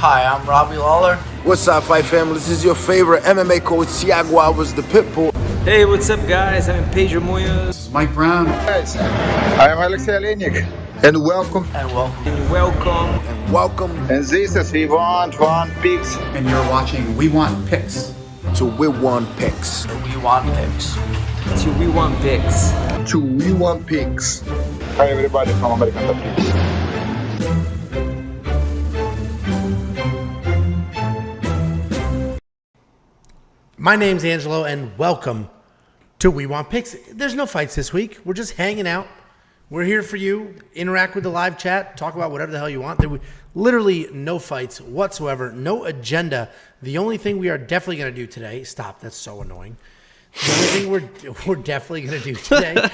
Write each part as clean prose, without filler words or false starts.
Hi, I'm Robbie Lawler. What's up, Fight Family? This is your favorite MMA coach, Thiago Alves, the Pitbull. Hey, what's up, guys? I'm Pedro Moyes. This is Mike Brown. Guys, I am Alexei Olenik. And welcome. And welcome. And welcome. And welcome. And this is We Want One Picks. And you're watching We Want Picks. To We Want Picks. We Want Picks. To We Want Picks. To We Want Picks. Hi, everybody from American Top Picks. My name's Angelo, and welcome to We Want Picks. There's no fights this week. We're just hanging out. We're here for you. Interact with the live chat. Talk about whatever the hell you want. There were literally no fights whatsoever. No agenda. The only thing we are definitely going to do today. Stop. That's so annoying. The only thing we're definitely going to do today.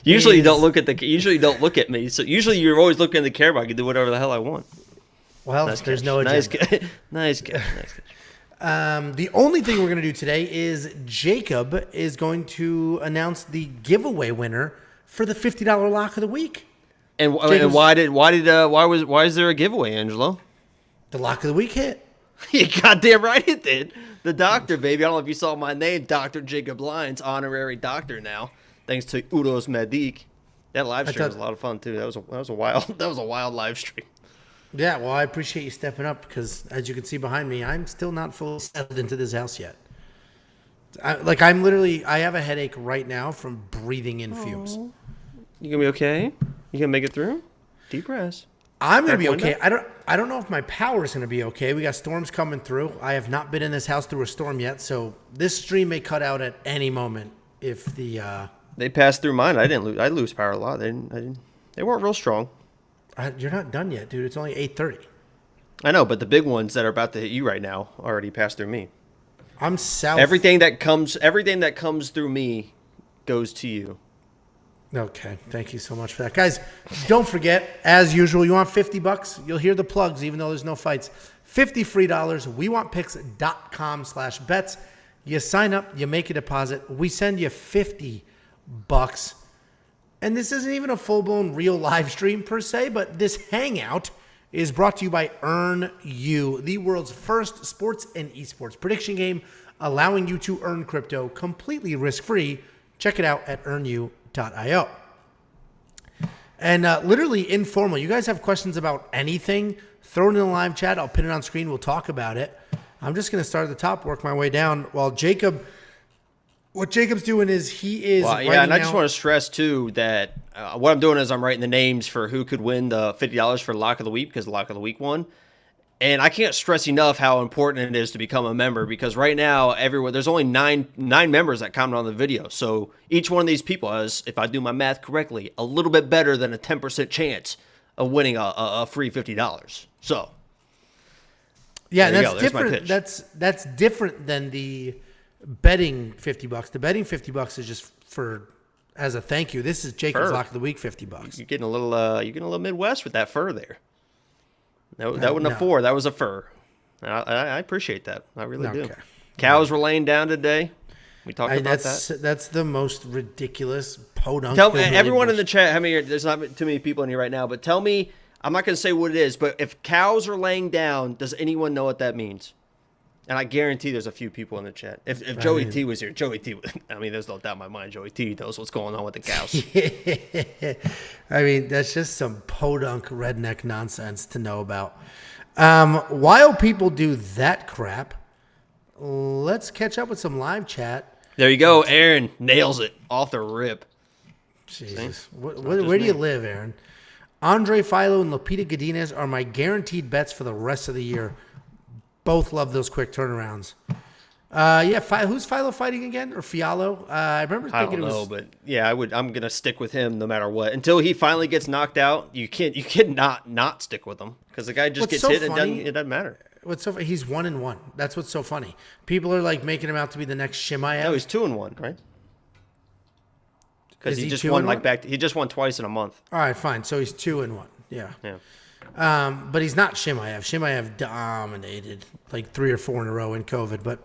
Usually you don't look at me. So usually you're always looking at the camera. I can do whatever the hell I want. Well, nice there's catch. no agenda. Nice catch. The only thing we're going to do today is Jacob is going to announce the giveaway winner for the $50 lock of the week. And why is there a giveaway, Angelo? The lock of the week hit. You goddamn right it did. The doctor, baby. I don't know if you saw my name, Dr. Jacob Lyons, honorary doctor now, thanks to Udos Medic. That live stream was a lot of fun too. That was a wild live stream. Yeah, well, I appreciate you stepping up because, as you can see behind me, I'm still not fully settled into this house yet. I have a headache right now from breathing in fumes. You gonna be okay? You gonna make it through? Deep breaths. I'm gonna be okay. I don't know if my power is gonna be okay. We got storms coming through. I have not been in this house through a storm yet, so this stream may cut out at any moment if the. They passed through mine. I lose power a lot. They weren't real strong. You're not done yet, dude. It's only 8:30. I know, but the big ones that are about to hit you right now already passed through me. I'm south. Everything that comes through me goes to you. Okay, thank you so much for that, guys. Don't forget, as usual, you want $50? You'll hear the plugs, even though there's no fights. $50 free. WeWantPicks.com/bets. You sign up, you make a deposit. We send you $50. And this isn't even a full-blown real live stream per se, but this hangout is brought to you by EarnU, the world's first sports and esports prediction game, allowing you to earn crypto completely risk-free. Check it out at earnu.io. And literally informal. You guys have questions about anything, throw it in the live chat. I'll pin it on screen. We'll talk about it. I'm just going to start at the top, work my way down, while what Jacob's doing is he is and I just want to stress, too, that what I'm doing is I'm writing the names for who could win the $50 for Lock of the Week because the Lock of the Week won. And I can't stress enough how important it is to become a member because right now, there's only nine members that comment on the video. So each one of these people has, if I do my math correctly, a little bit better than a 10% chance of winning a free $50. So, yeah, that's different. That's different than the betting $50. The betting $50 is just as a thank you. This is Jacob's Lock of the Week $50. You're getting a little Midwest with that fur there. That wasn't a four. That was a fur. I appreciate that. I really do. Cows were laying down today. We talked about that. That's the most ridiculous podunk. Tell me, everyone in the chat. There's not too many people in here right now, but tell me. I'm not going to say what it is, but if cows are laying down, does anyone know what that means? And I guarantee there's a few people in the chat. If Joey T was here, there's no doubt in my mind Joey T knows what's going on with the cows. That's just some podunk redneck nonsense to know about. While people do that crap, let's catch up with some live chat. There you go. Aaron nails it off the rip. Jesus. Where do you live, Aaron? Andre Philo and Lupita Godinez are my guaranteed bets for the rest of the year. Both love those quick turnarounds. Who's Philo fighting again, or Fialo? I remember thinking it was. I don't know, but yeah, I'm gonna stick with him no matter what until he finally gets knocked out. You can't not stick with him because the guy just gets hit and it doesn't matter. What's so funny? He's 1-1. That's what's so funny. People are like making him out to be the next Shimaev. No, he's 2-1, right? Because he just won he just won twice in a month. All right, fine. So he's 2-1. Yeah. But he's not Shimaev. Shimaev dominated like 3 or 4 in a row in COVID. But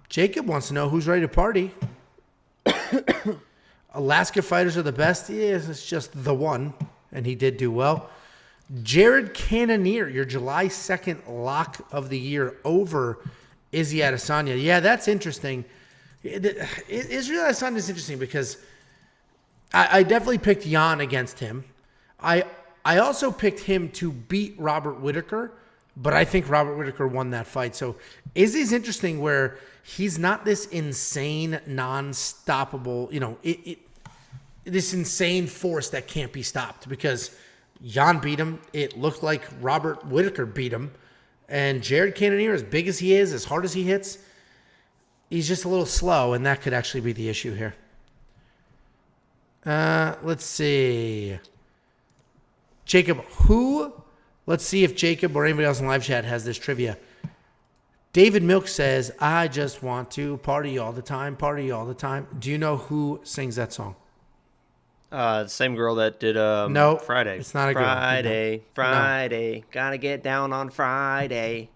Jacob wants to know who's ready to party. Alaska fighters are the best. Yes, it's just the one, and he did do well. Jared Cannonier, your July 2nd lock of the year over Izzy Adesanya. Yeah, that's interesting. Israel Adesanya is interesting because I definitely picked Jan against him. I also picked him to beat Robert Whittaker, but I think Robert Whittaker won that fight. So Izzy's interesting where he's not this insane, non-stoppable, this insane force that can't be stopped because Jan beat him. It looked like Robert Whittaker beat him. And Jared Cannonier, as big as he is, as hard as he hits, he's just a little slow, and that could actually be the issue here. Let's see. Jacob, let's see if Jacob or anybody else in live chat has this trivia. David Milk says, I just want to party all the time, party all the time. Do you know who sings that song? The same girl that did no, Friday. It's not a girl. Friday. Gotta get down on Friday.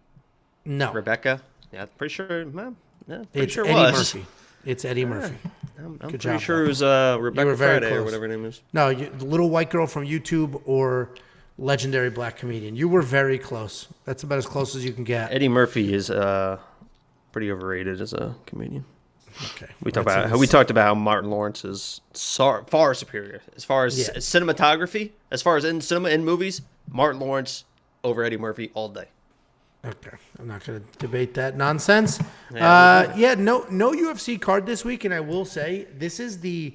No. Rebecca? Yeah, pretty sure. Well, yeah, it's sure Eddie was. Murphy. It's Eddie Murphy. I'm Good pretty job, sure bro. it was Rebecca Friday or whatever her name is. No, the little white girl from YouTube or legendary black comedian. You were very close. That's about as close as you can get. Eddie Murphy is pretty overrated as a comedian. Okay. We talked about how Martin Lawrence is far superior as far as cinematography, as far as in cinema and movies. Martin Lawrence over Eddie Murphy all day. Okay, I'm not going to debate that nonsense. No UFC card this week, and I will say this is the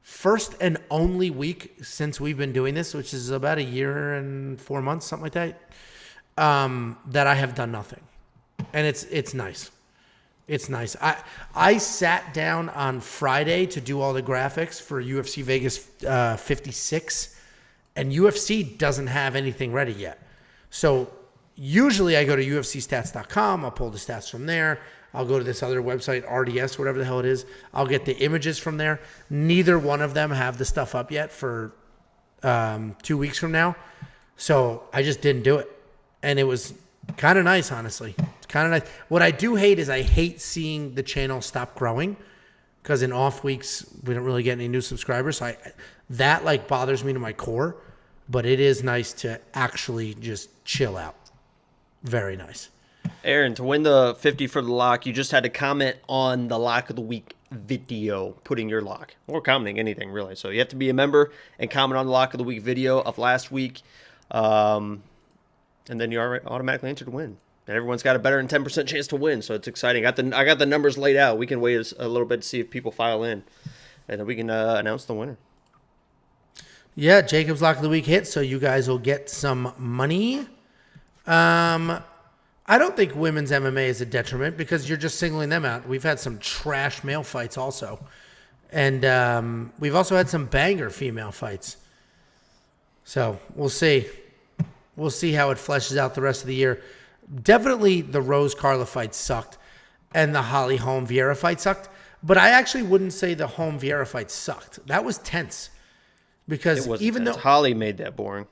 first and only week since we've been doing this, which is about a year and 4 months, something like that, that I have done nothing, and it's nice. It's nice. I sat down on Friday to do all the graphics for UFC Vegas 56, and UFC doesn't have anything ready yet. So usually I go to UFCstats.com. I'll pull the stats from there. I'll go to this other website, RDS, whatever the hell it is. I'll get the images from there. Neither one of them have the stuff up yet for 2 weeks from now. So I just didn't do it. And it was kind of nice, honestly. It's kind of nice. What I do hate is I hate seeing the channel stop growing because in off weeks, we don't really get any new subscribers. So that bothers me to my core. But it is nice to actually just chill out. Very nice. Aaron, to win the 50 for the lock, you just had to comment on the lock of the week video, putting your lock, or commenting anything really. So you have to be a member and comment on the lock of the week video of last week, and then you automatically enter to win. And everyone's got a better than 10% chance to win, so it's exciting. I got the numbers laid out. We can wait a little bit to see if people file in, and then we can announce the winner. Yeah, Jacob's lock of the week hit, so you guys will get some money. I don't think women's MMA is a detriment because you're just singling them out. We've had some trash male fights also. And we've also had some banger female fights. So we'll see. We'll see how it fleshes out the rest of the year. Definitely the Rose Carla fight sucked and the Holly Holm Vieira fight sucked. But I actually wouldn't say the Holm Vieira fight sucked. That was tense. Because even though Holly made that boring.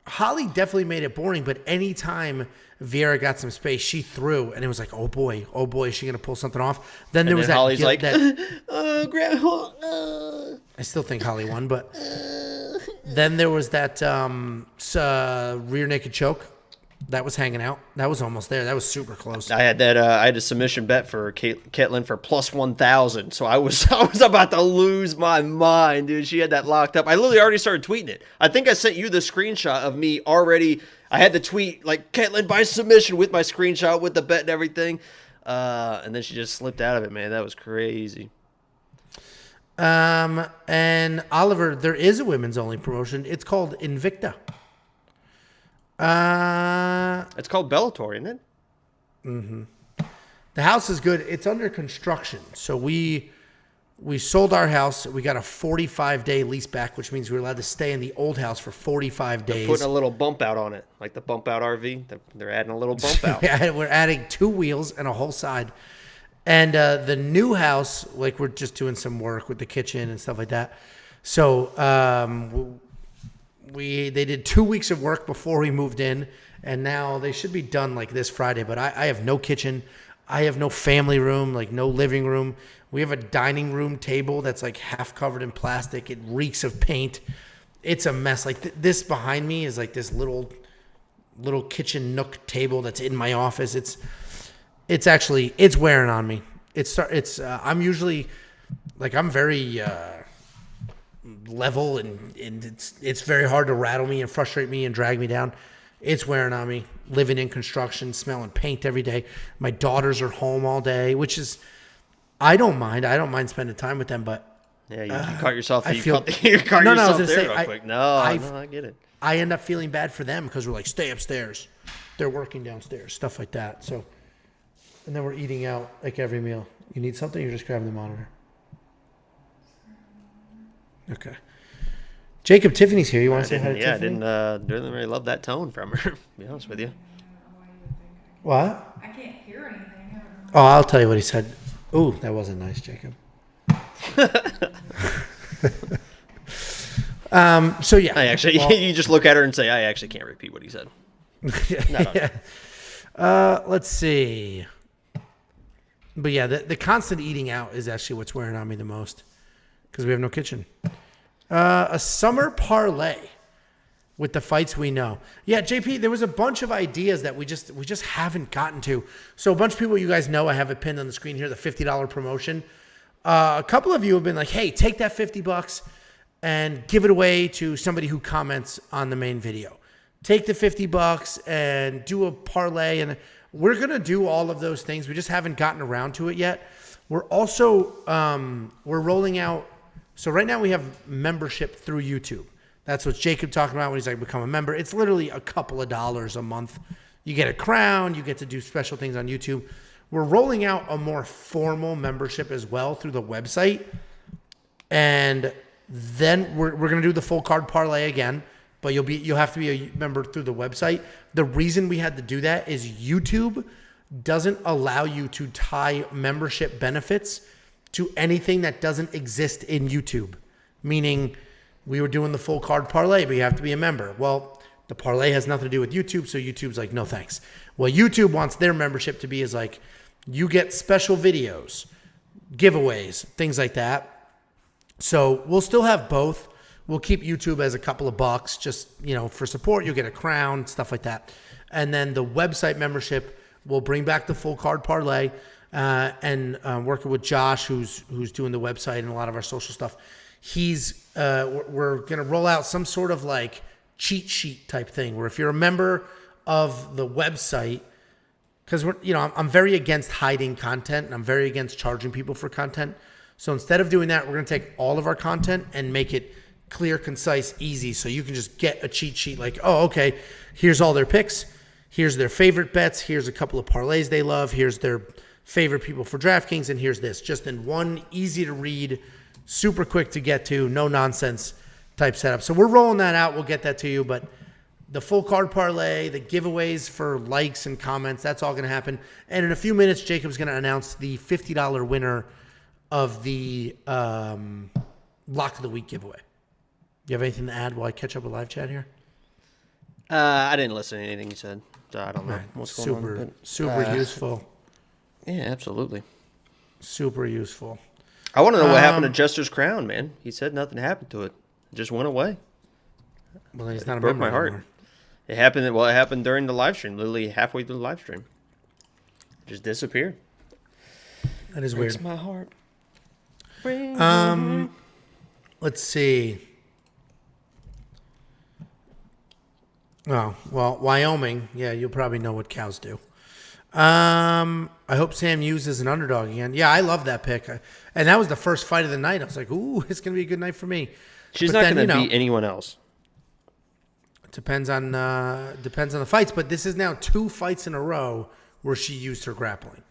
Holly definitely made it boring, but anytime Vieira got some space, she threw, and it was like, oh boy, is she going to pull something off? Then there was that Holly's like, I still think Holly won, but then there was that rear naked choke. That was hanging out. That was almost there. That was super close. I had a submission bet for Caitlyn for plus 1,000. So I was about to lose my mind, dude. She had that locked up. I literally already started tweeting it. I think I sent you the screenshot of me already. I had the tweet like Caitlyn by submission with my screenshot with the bet and everything. And then she just slipped out of it, man. That was crazy. And Oliver, there is a women's only promotion. It's called Invicta. It's called Bellator, isn't it? Mm-hmm. The house is good. It's under construction. So we sold our house. We got a 45-day lease back, which means we were allowed to stay in the old house for 45 days. They're putting a little bump out on it, like the bump out RV. They're adding a little bump out. Yeah, we're adding 2 wheels and a whole side. And the new house, we're just doing some work with the kitchen and stuff like that. So they did 2 weeks of work before we moved in, and now they should be done this Friday. But I have no kitchen. I have no family room, no living room. We have a dining room table that's half covered in plastic. It reeks of paint. it's a mess. Like this behind me is like this little kitchen nook table that's in my office. It's actually wearing on me. I'm usually like I'm very level and it's very hard to rattle me and frustrate me and drag me down. It's wearing on me. Living in construction, smelling paint every day. My daughters are home all day, which is I don't mind. I don't mind spending time with them, but yeah, you caught yourself. I You feel caught yourself there real quick. No, I get it. I end up feeling bad for them because we're like, stay upstairs. They're working downstairs, stuff like that. So, and then we're eating out like every meal. You need something? You're just grabbing the monitor. Okay. Jacob, Tiffany's here. You want to say hi to Tiffany? I didn't really love that tone from her, to be honest with you. What? I can't hear anything. Oh, I'll tell you what he said. Ooh, that wasn't nice, Jacob. So yeah. I actually, you just look at her and say, I actually can't repeat what he said. No. Let's see. But yeah, the constant eating out is actually what's wearing on me the most because we have no kitchen. A summer parlay with the fights we know. Yeah, JP, there was a bunch of ideas that we just haven't gotten to. So a bunch of people you guys know, I have it pinned on the screen here, the $50 promotion. A couple of you have been like, hey, take that $50 and give it away to somebody who comments on the main video. Take the $50 and do a parlay. And we're going to do all of those things. We just haven't gotten around to it yet. We're also, we're rolling out. So right now we have membership through YouTube. That's what Jacob talking about when he's like, become a member. It's literally a couple of dollars a month. You get a crown. You get to do special things on YouTube. We're rolling out a more formal membership as well through the website. And then we're going to do the full card parlay again, but you'll have to be a member through the website. The reason we had to do that is YouTube doesn't allow you to tie membership benefits to anything that doesn't exist in YouTube. Meaning we were doing the full card parlay, but you have to be a member. Well, the parlay has nothing to do with YouTube, so YouTube's like, no thanks. Well, YouTube wants their membership to be as like, you get special videos, giveaways, things like that. So we'll still have both. We'll keep YouTube as a couple of bucks, just, for support. You'll get a crown, stuff like that. And then the website membership will bring back the full card parlay and working with Josh, who's doing the website and a lot of our social stuff. We're going to roll out some sort of like cheat sheet type thing where if you're a member of the website, because I'm very against hiding content and I'm very against charging people for content. So instead of doing that, we're going to take all of our content and make it clear, concise, easy. So you can just get a cheat sheet like, oh, okay, here's all their picks. Here's their favorite bets. Here's a couple of parlays they love. Here's their favorite people for DraftKings. And here's this, just in one easy to read, super quick to get to, no nonsense type setup. So we're rolling that out. We'll get that to you. But the full card parlay, the giveaways for likes and comments, that's all going to happen. And in a few minutes, Jacob's going to announce the $50 winner of the Lock of the Week giveaway. You have anything to add while I catch up with live chat here? I didn't listen to anything you said, so I don't know what's going on. Super useful. Yeah, absolutely. Super useful. I want to know what happened to Jester's crown, man. He said nothing happened to it. It just went away. Well, he's not a broke member my heart. anymore. It happened during the live stream, literally halfway through the live stream. It just disappeared. That is Breaks weird. my heart. Let's see. Oh, well, Wyoming. Yeah, you'll probably know what cows do. I hope Sam Hughes is an underdog again. Yeah, I love that pick. And that was the first fight of the night. I was like, ooh, it's going to be a good night for me. She's not going to beat anyone else. It depends on the fights, but this is now 2 fights in a row where she used her grappling.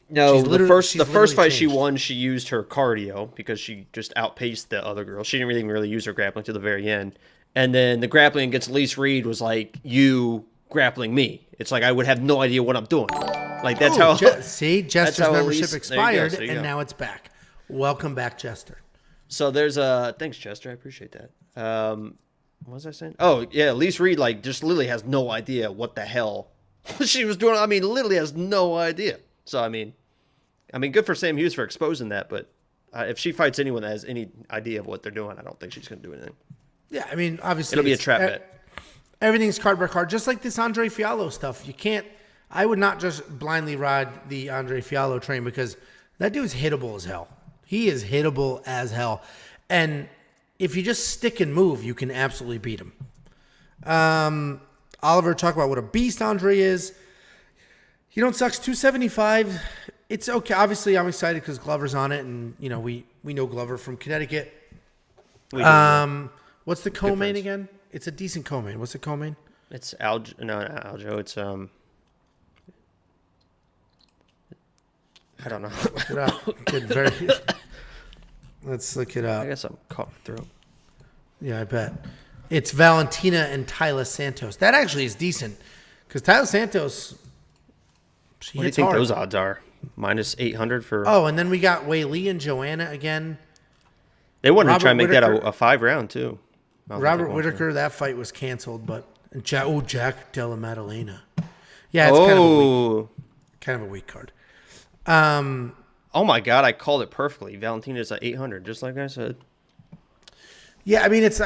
No, the first fight she won, she used her cardio because she just outpaced the other girl. She didn't really use her grappling to the very end. And then the grappling against Elise Reed was like you grappling me. It's like I would have no idea what I'm doing. Like that's how. See, Jester's membership expired, and now it's back. Welcome back, Jester. So there's thanks, Chester. I appreciate that. What was I saying? Oh yeah, Elise Reed just literally has no idea what the hell she was doing. I mean, literally has no idea. So I mean, good for Sam Hughes for exposing that. But if she fights anyone that has any idea of what they're doing, I don't think she's going to do anything. Yeah, I mean, obviously It'll be a it's- trap bet. Everything's card by card, just like this Andre Fiallo stuff. I would not just blindly ride the Andre Fiallo train because that dude's hittable as hell. He is hittable as hell. And if you just stick and move, you can absolutely beat him. Oliver talked about what a beast Andre is. You know, it sucks. 275. It's okay. Obviously, I'm excited because Glover's on it, and you know we know Glover from Connecticut. What's the co-main again? It's a decent co-main. What's the co-main? It's not Aljo. It's I don't know. Look it up. Let's look it up. I guess I'm caught through. Yeah, I bet. It's Valentina and Tyler Santos. That actually is decent because Tyler Santos. She What do you hits think hard. those odds are? Minus 800 for. Oh, and then we got Wei Lee and Joanna again. They wanted to Robert try and make that Whitaker. a 5-round too. I don't think Robert they want to. Whitaker, that fight was canceled, but Jack Della Maddalena. Yeah, it's kind of a weak card. Oh my God! I called it perfectly. Valentina's at 800, just like I said. Yeah, I mean it's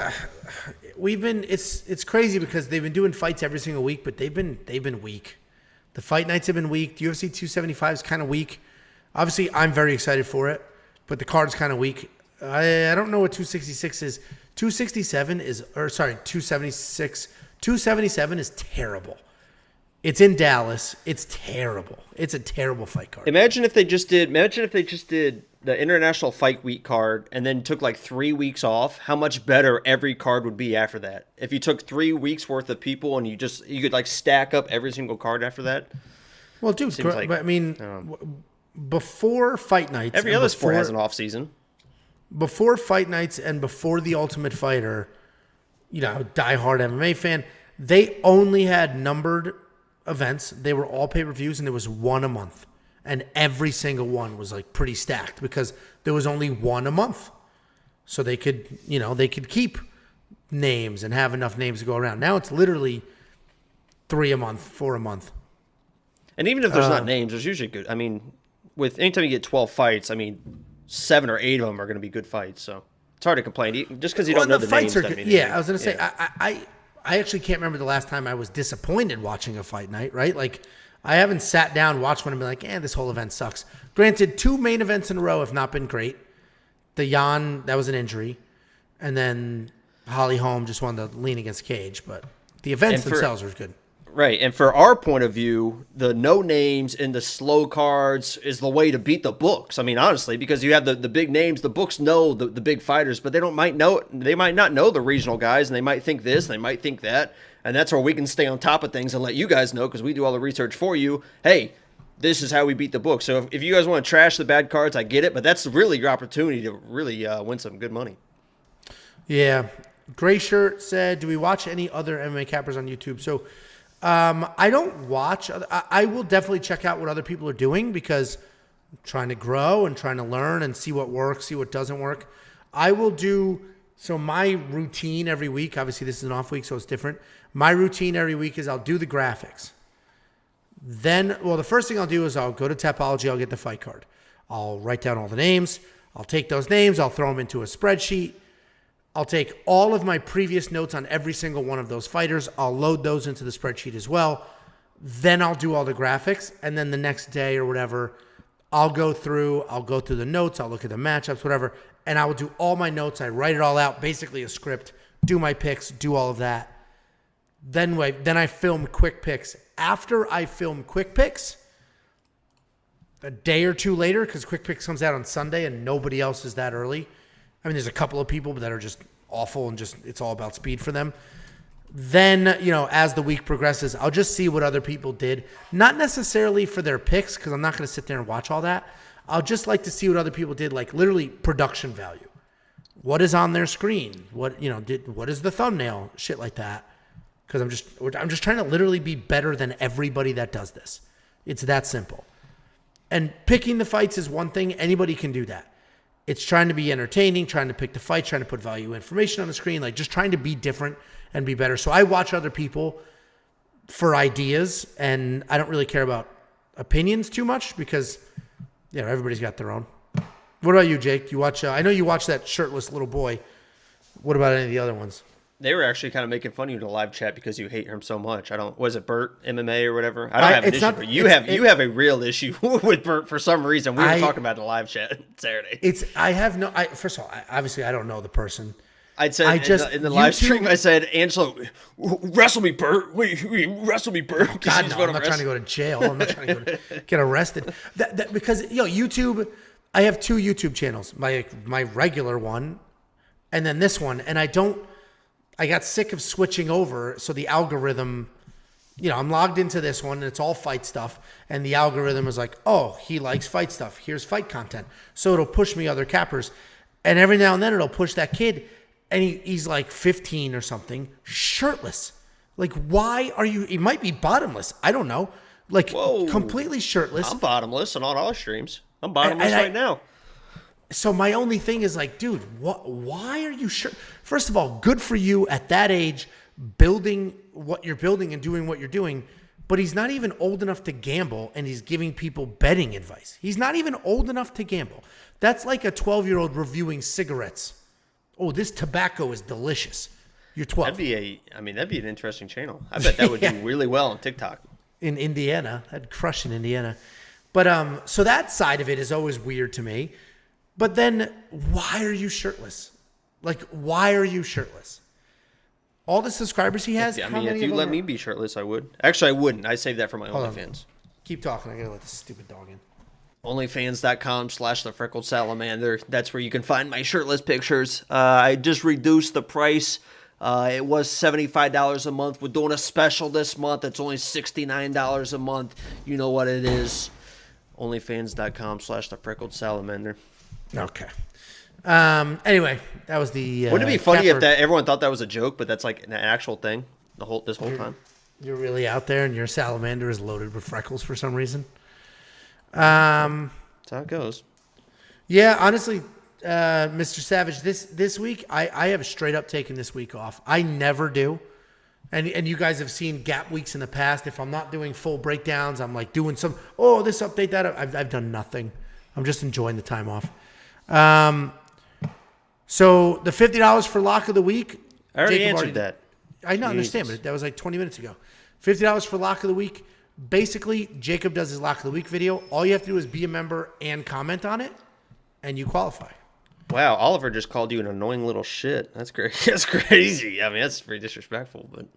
crazy because they've been doing fights every single week, but they've been weak. The fight nights have been weak. The UFC 275 is kind of weak. Obviously, I'm very excited for it, but the card's kind of weak. I don't know what 266 is. 276. 277 is terrible. It's in Dallas. It's terrible. It's a terrible fight card. Imagine if they just did the International Fight Week card and then took like 3 weeks off. How much better every card would be after that? If you took 3 weeks worth of people and you could like stack up every single card after that. Well, dude, like- but I mean, before fight nights, Every and other sport before- has an off season. Before fight nights and before the Ultimate Fighter, you know, diehard MMA fan, they only had numbered events. They were all pay-per-views, and there was one a month. And every single one was like pretty stacked because there was only one a month. So they could keep names and have enough names to go around. Now it's literally 3 a month, 4 a month. And even if there's not names, there's usually good. I mean, with anytime you get 12 fights, I mean, 7 or 8 of them are going to be good fights. So it's hard to complain. Just because you don't know the names. Good. Yeah, I was going to say, I actually can't remember the last time I was disappointed watching a fight night, right? Like, I haven't sat down, watched one, and been like, this whole event sucks. Granted, 2 main events in a row have not been great. The Jan, that was an injury. And then Holly Holm just won the lean against Cage. But the events themselves were good. Right, and for our point of view, the no names and the slow cards is the way to beat the books. I mean, honestly, because you have the big names, the books know the big fighters, but they might not know the regional guys, and they might think this, and they might think that, and that's where we can stay on top of things and let you guys know because we do all the research for you. Hey, this is how we beat the book. So if you guys want to trash the bad cards, I get it, but that's really your opportunity to really win some good money. Yeah, Gray Shirt said, "Do we watch any other MMA cappers on YouTube?" So. I don't watch. I will definitely check out what other people are doing because I'm trying to grow and trying to learn and see what works, see what doesn't work. I will do, so my routine every week, obviously this is an off week, so it's different. My routine every week is I'll do the graphics. Then, the first thing I'll do is I'll go to Tapology, I'll get the fight card. I'll write down all the names. I'll take those names, I'll throw them into a spreadsheet. I'll take all of my previous notes on every single one of those fighters. I'll load those into the spreadsheet as well. Then I'll do all the graphics. And then the next day or whatever, I'll go through the notes. I'll look at the matchups, whatever. And I will do all my notes. I write it all out, basically a script, do my picks, do all of that. Then I film quick picks. After I film quick picks, a day or two later, because quick picks comes out on Sunday and nobody else is that early. I mean, there's a couple of people that are just awful and just it's all about speed for them. Then, as the week progresses, I'll just see what other people did. Not necessarily for their picks, because I'm not going to sit there and watch all that. I'll just like to see what other people did, like literally production value. What is on their screen? What is the thumbnail? Shit like that. Because I'm just trying to literally be better than everybody that does this. It's that simple. And picking the fights is one thing. Anybody can do that. It's trying to be entertaining, trying to pick the fight, trying to put value information on the screen, like just trying to be different and be better. So I watch other people for ideas, and I don't really care about opinions too much because, everybody's got their own. What about you, Jake? You watch? I know you watch that shirtless little boy. What about any of the other ones? They were actually kind of making fun of you in the live chat because you hate him so much. Was it Bert MMA or whatever? I don't have an issue, but you have a real issue with Bert for some reason. We were talking about it in the live chat Saturday. First of all, obviously I don't know the person. In the live stream, I said, Angelo, wrestle me, Bert. Wait, wrestle me, Bert. Oh, God, no, I'm not trying to go to jail. I'm not trying to get arrested. Because YouTube, I have 2 YouTube channels. My regular one, and then this one, and I got sick of switching over, so the algorithm, I'm logged into this one, and it's all fight stuff, and the algorithm is like, oh, he likes fight stuff. Here's fight content. So it'll push me other cappers, and every now and then it'll push that kid, and he's like 15 or something, shirtless. Like, why are you? He might be bottomless. I don't know. Like, whoa, completely shirtless. I'm bottomless on all our streams. I'm bottomless right now. So my only thing is like, dude, why are you sure? First of all, good for you at that age, building what you're building and doing what you're doing. But he's not even old enough to gamble, and he's giving people betting advice. He's not even old enough to gamble. That's like a 12-year-old reviewing cigarettes. Oh, this tobacco is delicious. You're 12. That'd be an interesting channel. I bet that would do really well on TikTok. In Indiana, that'd crush in Indiana. But so that side of it is always weird to me. But then, why are you shirtless? Like, why are you shirtless? All the subscribers he has. If you let me be shirtless, I would. Actually, I wouldn't. I save that for my OnlyFans. Keep talking. I gotta let this stupid dog in. Onlyfans.com/the freckled salamander. That's where you can find my shirtless pictures. I just reduced the price. It was $75 a month. We're doing a special this month. It's only $69 a month. You know what it is. Onlyfans.com/the freckled salamander. Okay. Anyway, that was the. Wouldn't it be funny if everyone thought that was a joke, but that's like an actual thing this whole time? You're really out there, and your salamander is loaded with freckles for some reason. That's how it goes. Yeah, honestly, Mr. Savage, this week I have straight up taken this week off. I never do, and you guys have seen gap weeks in the past. If I'm not doing full breakdowns, I'm like doing some. Oh, this update that I've done nothing. I'm just enjoying the time off. So the $50 for lock of the week. I already answered that. I don't understand, but that was like 20 minutes ago. $50 for lock of the week. Basically, Jacob does his lock of the week video. All you have to do is be a member and comment on it, and you qualify. Wow, Oliver just called you an annoying little shit. That's great. That's crazy. I mean, that's very disrespectful, but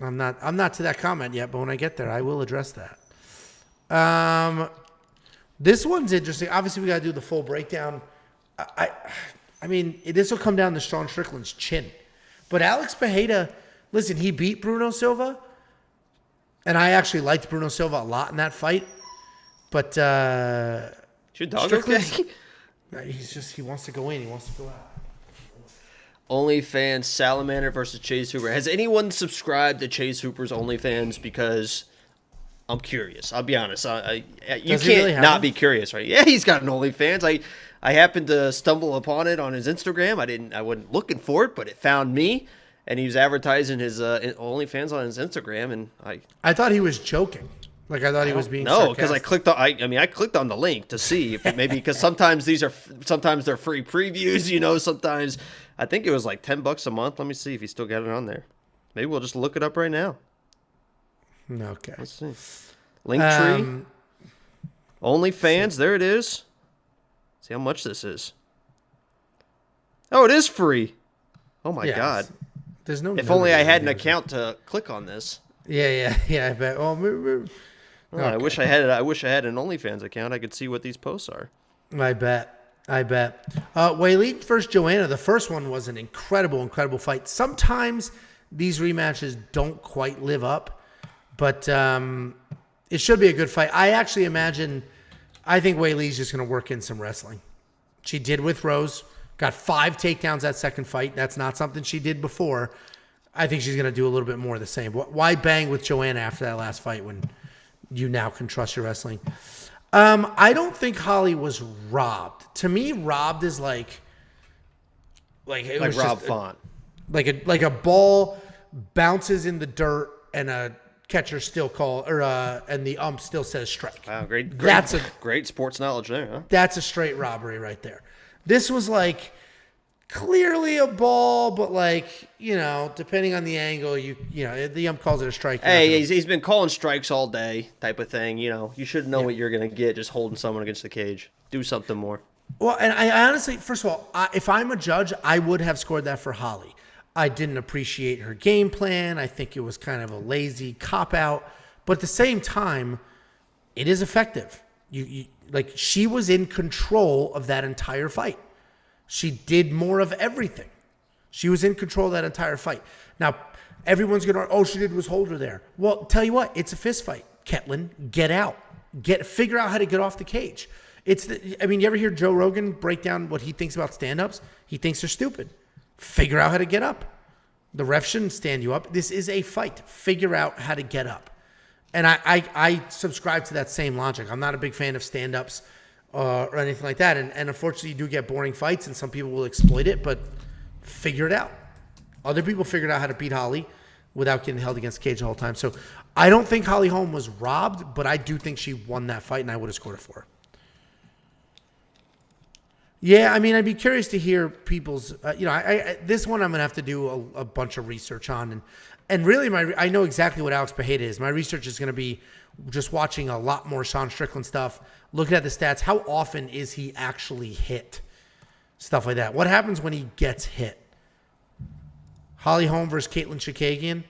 I'm not to that comment yet, but when I get there, I will address that. This one's interesting. Obviously, we got to do the full breakdown. I mean, this will come down to Sean Strickland's chin. But Alex Pereira, listen, he beat Bruno Silva. And I actually liked Bruno Silva a lot in that fight. But your dog okay? He wants to go in. He wants to go out. OnlyFans, Salamander versus Chase Hooper. Has anyone subscribed to Chase Hooper's OnlyFans? Because I'm curious. I'll be honest. You can't really not be curious, right? Yeah, he's got an OnlyFans. I happened to stumble upon it on his Instagram. I wasn't looking for it, but it found me, and he was advertising his OnlyFans on his Instagram, and I thought he was joking. Like I thought he was being sarcastic. Because I clicked on the link to see if because sometimes they're free previews. Sometimes I think it was like $10 a month. Let me see if he still got it on there. Maybe we'll just look it up right now. Okay. Let's see. Linktree. OnlyFans. There it is. See how much this is. Oh, it is free. Oh my God. There's no. If only I had an account to click on this. Yeah. I bet. Okay. I wish I had it. I wish I had an OnlyFans account. I could see what these posts are. I bet. Whaley versus Joanna. The first one was an incredible fight. Sometimes these rematches don't quite live up, but it should be a good fight. I think Whaley's just going to work in some wrestling. She did with Rose. Got 5 takedowns that second fight. That's not something she did before. I think she's going to do a little bit more of the same. Why bang with Joanna after that last fight when you now can trust your wrestling? I don't think Holly was robbed. To me, robbed is like Rob Font. Like a ball bounces in the dirt and a catcher still and the ump still says strike. Wow, great. That's great sports knowledge there, huh? That's a straight robbery right there. This was like clearly a ball, but depending on the angle, the ump calls it a strike. Hey, he's been calling strikes all day, type of thing. You should know what you're gonna get just holding someone against the cage. Do something more. Well, and I honestly, first of all, if I'm a judge, I would have scored that for Holly. I didn't appreciate her game plan. I think it was kind of a lazy cop-out. But at the same time, it is effective. She was in control of that entire fight. She did more of everything. She was in control of that entire fight. Now, everyone's going to, all she did was hold her there. Well, tell you what, it's a fist fight. Caitlyn, get out. Figure out how to get off the cage. You ever hear Joe Rogan break down what he thinks about stand-ups? He thinks they're stupid. Figure out how to get up. The ref shouldn't stand you up. This is a fight. Figure out how to get up. And I subscribe to that same logic. I'm not a big fan of stand-ups or anything like that. And unfortunately, you do get boring fights, and some people will exploit it, but figure it out. Other people figured out how to beat Holly without getting held against the cage the whole time. So I don't think Holly Holm was robbed, but I do think she won that fight, and I would have scored it for her. Yeah, I'd be curious to hear people's, this one I'm going to have to do a bunch of research on. And really, I know exactly what Alex Pajeda is. My research is going to be just watching a lot more Sean Strickland stuff, looking at the stats. How often is he actually hit? Stuff like that. What happens when he gets hit? Holly Holm versus Caitlyn Chikagian.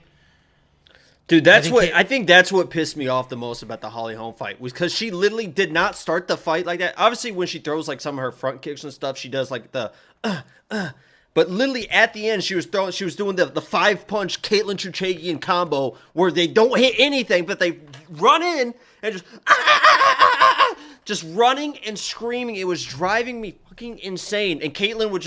Dude, I think that's what pissed me off the most about the Holly Holm fight was because she literally did not start the fight like that. Obviously, when she throws some of her front kicks and stuff, she does the But literally at the end, she was doing the 5-punch Caitlyn Chikagian combo where they don't hit anything, but they run in and just running and screaming. It was driving me fucking insane. And Caitlyn would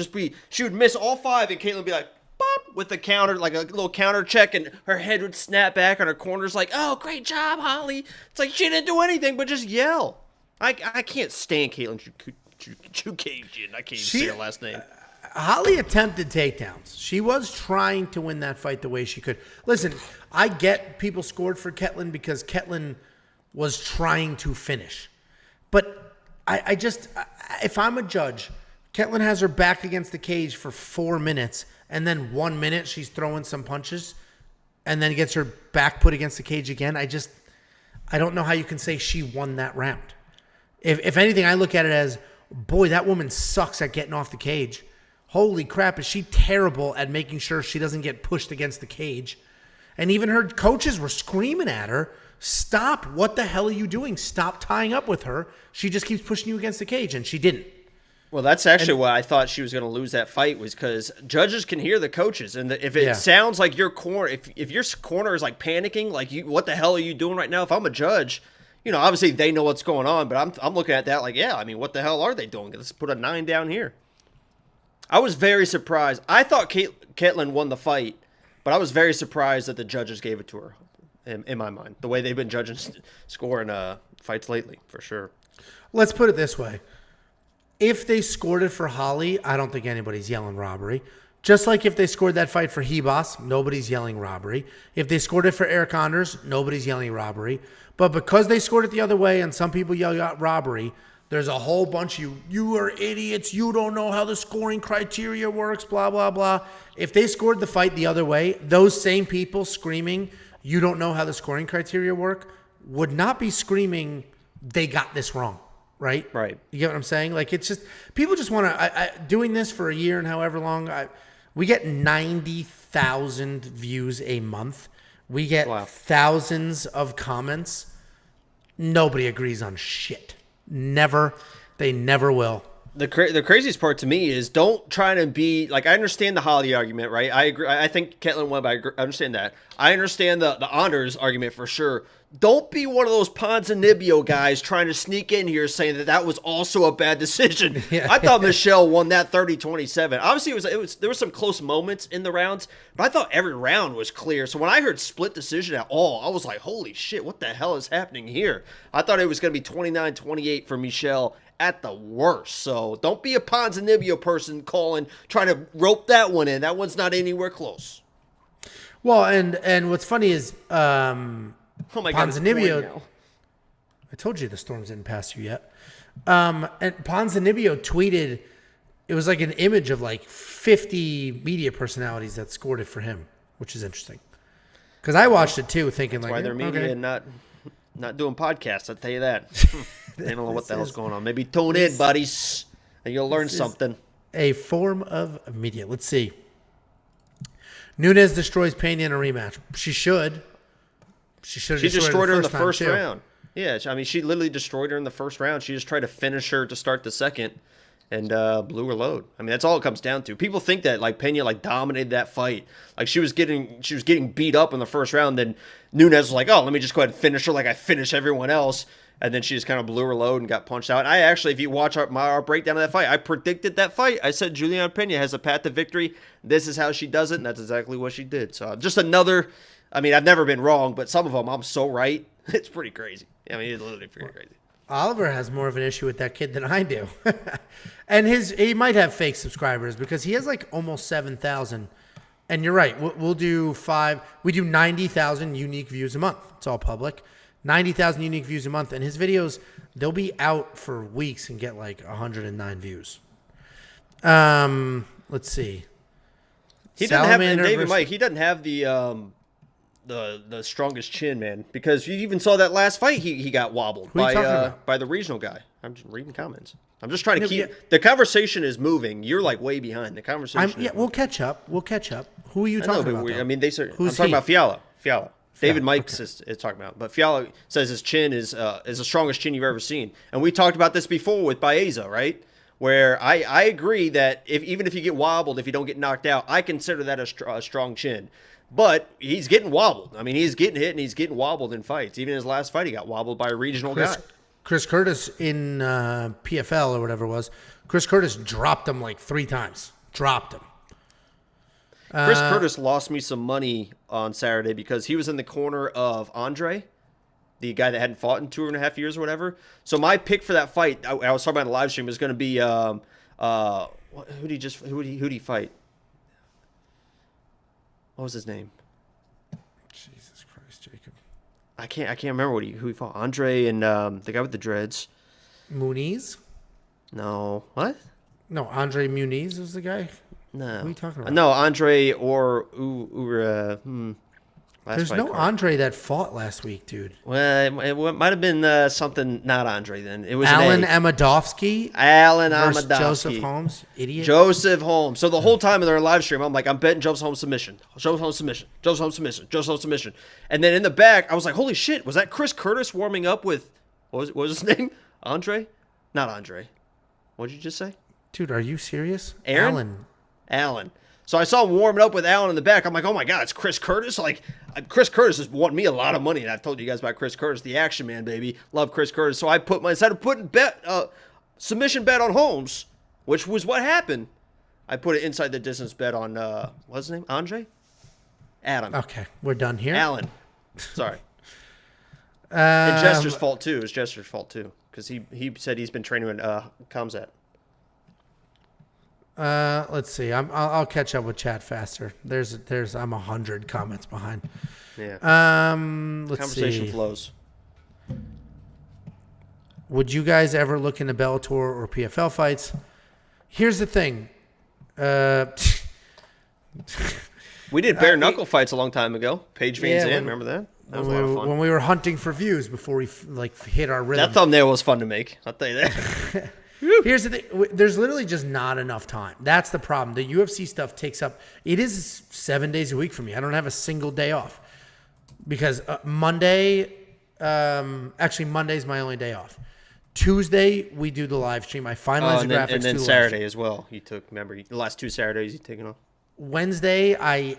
she would miss all 5, and Caitlyn would be like, bop, with the counter, like a little counter check, and her head would snap back on her corners like, oh, great job, Holly. It's like she didn't do anything but just yell. I can't stand Caitlyn Chikagian. I can't even say her last name. Holly attempted takedowns. She was trying to win that fight the way she could. Listen, I get people scored for Caitlyn because Caitlyn was trying to finish. But if I'm a judge, Caitlyn has her back against the cage for 4 minutes, and then 1 minute she's throwing some punches, and then gets her back put against the cage again. I don't know how you can say she won that round. If anything, I look at it as, boy, that woman sucks at getting off the cage. Holy crap, is she terrible at making sure she doesn't get pushed against the cage. And even her coaches were screaming at her, stop, what the hell are you doing? Stop tying up with her. She just keeps pushing you against the cage, and she didn't. Well, that's actually why I thought she was going to lose that fight, was because judges can hear the coaches, and if it sounds like your corner, if your corner is panicking, what the hell are you doing right now? If I'm a judge, obviously they know what's going on, but I'm looking at that what the hell are they doing? Let's put a 9 down here. I was very surprised. I thought Caitlyn won the fight, but I was very surprised that the judges gave it to her, in my mind, the way they've been judging scoring fights lately, for sure. Let's put it this way. If they scored it for Holly, I don't think anybody's yelling robbery. Just like if they scored that fight for Hebos, nobody's yelling robbery. If they scored it for Eric Anders, nobody's yelling robbery. But because they scored it the other way and some people yell out robbery, there's a whole bunch of you are idiots, you don't know how the scoring criteria works, blah, blah, blah. If they scored the fight the other way, those same people screaming, you don't know how the scoring criteria work, would not be screaming, they got this wrong. Right? Right. You get what I'm saying? It's just, people just want to, doing this for a year and however long, we get 90,000 views a month. We get thousands of comments. Nobody agrees on shit. Never. They never will. The craziest part to me is don't try to be, I understand the Holly argument, right? I agree. I think Caitlyn won, but I understand that. I understand the Anders argument for sure. Don't be one of those Ponzinibbio guys trying to sneak in here saying that was also a bad decision. Yeah. I thought Michelle won that 30-27. Obviously, there were some close moments in the rounds, but I thought every round was clear. So when I heard split decision at all, I was like, holy shit, what the hell is happening here? I thought it was going to be 29-28 for Michelle at the worst. So don't be a Ponzinibbio person trying to rope that one in. That one's not anywhere close. Well, and what's funny is oh my God, Ponzinibbio. I told you the storms didn't pass you yet. And Ponzinibbio tweeted it was like an image of like 50 media personalities that scored it for him, which is interesting. Because I watched it too, thinking That's like, why they're media okay. and not doing podcasts. I'll tell you that. They don't know what the hell's going on. Maybe tune in, buddies, and you'll learn something. A form of media. Let's see. Nunes destroys Pena in a rematch. She should. She destroyed her in the time, first too. round. Yeah, I mean, she literally destroyed her in the first round. She just tried to finish her to start the second, and blew her load. I mean, that's all it comes down to. People think that like Pena like dominated that fight. Like she was getting beat up in the first round. Then Nunes was like, oh, let me just go ahead and finish her like I finish everyone else. And then she just kind of blew her load and got punched out. I actually, if you watch our breakdown of that fight, I predicted that fight. I said Juliana Pena has a path to victory. This is how she does it, and that's exactly what she did. So just another, I mean, I've never been wrong, but some of them I'm so right. It's pretty crazy. I mean, it's literally pretty crazy. Oliver has more of an issue with that kid than I do. And he might have fake subscribers because he has like almost 7,000. And you're right. We'll do we do 90,000 unique views a month. It's all public. 90,000 unique views a month. And his videos, they'll be out for weeks and get like 109 views. Let's see. He doesn't have, and Salamander David versus- Mike, he doesn't have the strongest chin, man. Because you even saw that last fight, he got wobbled Who are you talking about? by the regional guy. I'm just reading comments. I'm just trying to No, keep yeah. the conversation is moving. You're like way behind. The conversation. Yeah, we'll catch up. Who are you I know, talking but about? though? I mean, I'm Who's talking he? about Fiala. David Mikes is talking about, but Fiala says his chin is the strongest chin you've ever seen, and we talked about this before with Baeza, right? Where I agree that even if you get wobbled, if you don't get knocked out, I consider that a strong chin. But he's getting wobbled. I mean, he's getting hit and he's getting wobbled in fights. Even his last fight, he got wobbled by a regional guy. Chris Curtis in PFL or whatever it was. Chris Curtis dropped him like 3 times. Dropped him. Chris Curtis lost me some money on Saturday because he was in the corner of Andre, the guy that hadn't fought in 2.5 years or whatever. So my pick for that fight, I was talking about in the live stream, was going to be who did he fight? What was his name? Jesus Christ, Jacob. I can't remember who he fought. Andre and the guy with the dreads. Muniz? No, what? No, Andre Muniz was the guy. No. Who are you talking about? No, Andre or There's no Andre that fought last week, dude. Well, it might have been something not Andre then. It was Alan an A. Amadovsky versus Amadovsky. Joseph Holmes, idiot. Joseph Holm. So the whole time in their live stream, I'm like, I'm betting Joseph Holm submission. Joseph Holm submission. Joseph Holm submission. Joseph Holm submission. And then in the back, I was like, holy shit, was that Chris Curtis warming up with, what was his name? Andre? Not Andre. What did you just say? Dude, are you serious? Aaron? Alan. So I saw him warming up with Alan in the back. I'm like, oh my God, it's Chris Curtis? Like, Chris Curtis has won me a lot of money. And I've told you guys about Chris Curtis, the action man, baby. Love Chris Curtis. So I instead of putting submission bet on Holmes, which was what happened, I put an inside the distance bet on, what's his name? Andre? Adam. Okay, we're done here. Alan. Sorry. And Jester's fault too. It's Jester's fault too. Because he said he's been training with Kamzat. Let's see. I'll catch up with chat faster. I'm 100 comments behind. Yeah. Let's Conversation see. flows. Would you guys ever look into Bellator or PFL fights? Here's the thing. We did bare knuckle fights a long time ago. Page Veins in, remember that? That was a lot of fun. When we were hunting for views before we hit our rhythm. That thumbnail was fun to make. I'll tell you that. Here's the thing. There's literally just not enough time. That's the problem. The UFC stuff takes up. It is 7 days a week for me. I don't have a single day off because Monday. Actually, Monday's my only day off. Tuesday we do the live stream. I finalize the graphics. And then to the Saturday as well. You took. Remember the last 2 Saturdays you've taken off. Wednesday I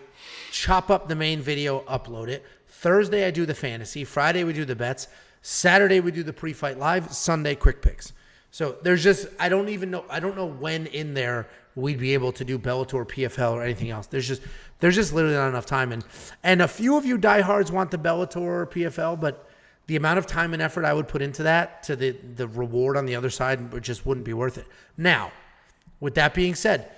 chop up the main video, upload it. Thursday I do the fantasy. Friday we do the bets. Saturday we do the pre-fight live. Sunday quick picks. So there's just I don't know when in there we'd be able to do Bellator, PFL, or anything else. There's just literally not enough time. And a few of you diehards want the Bellator or PFL, but the amount of time and effort I would put into that to the reward on the other side just wouldn't be worth it. Now, with that being said,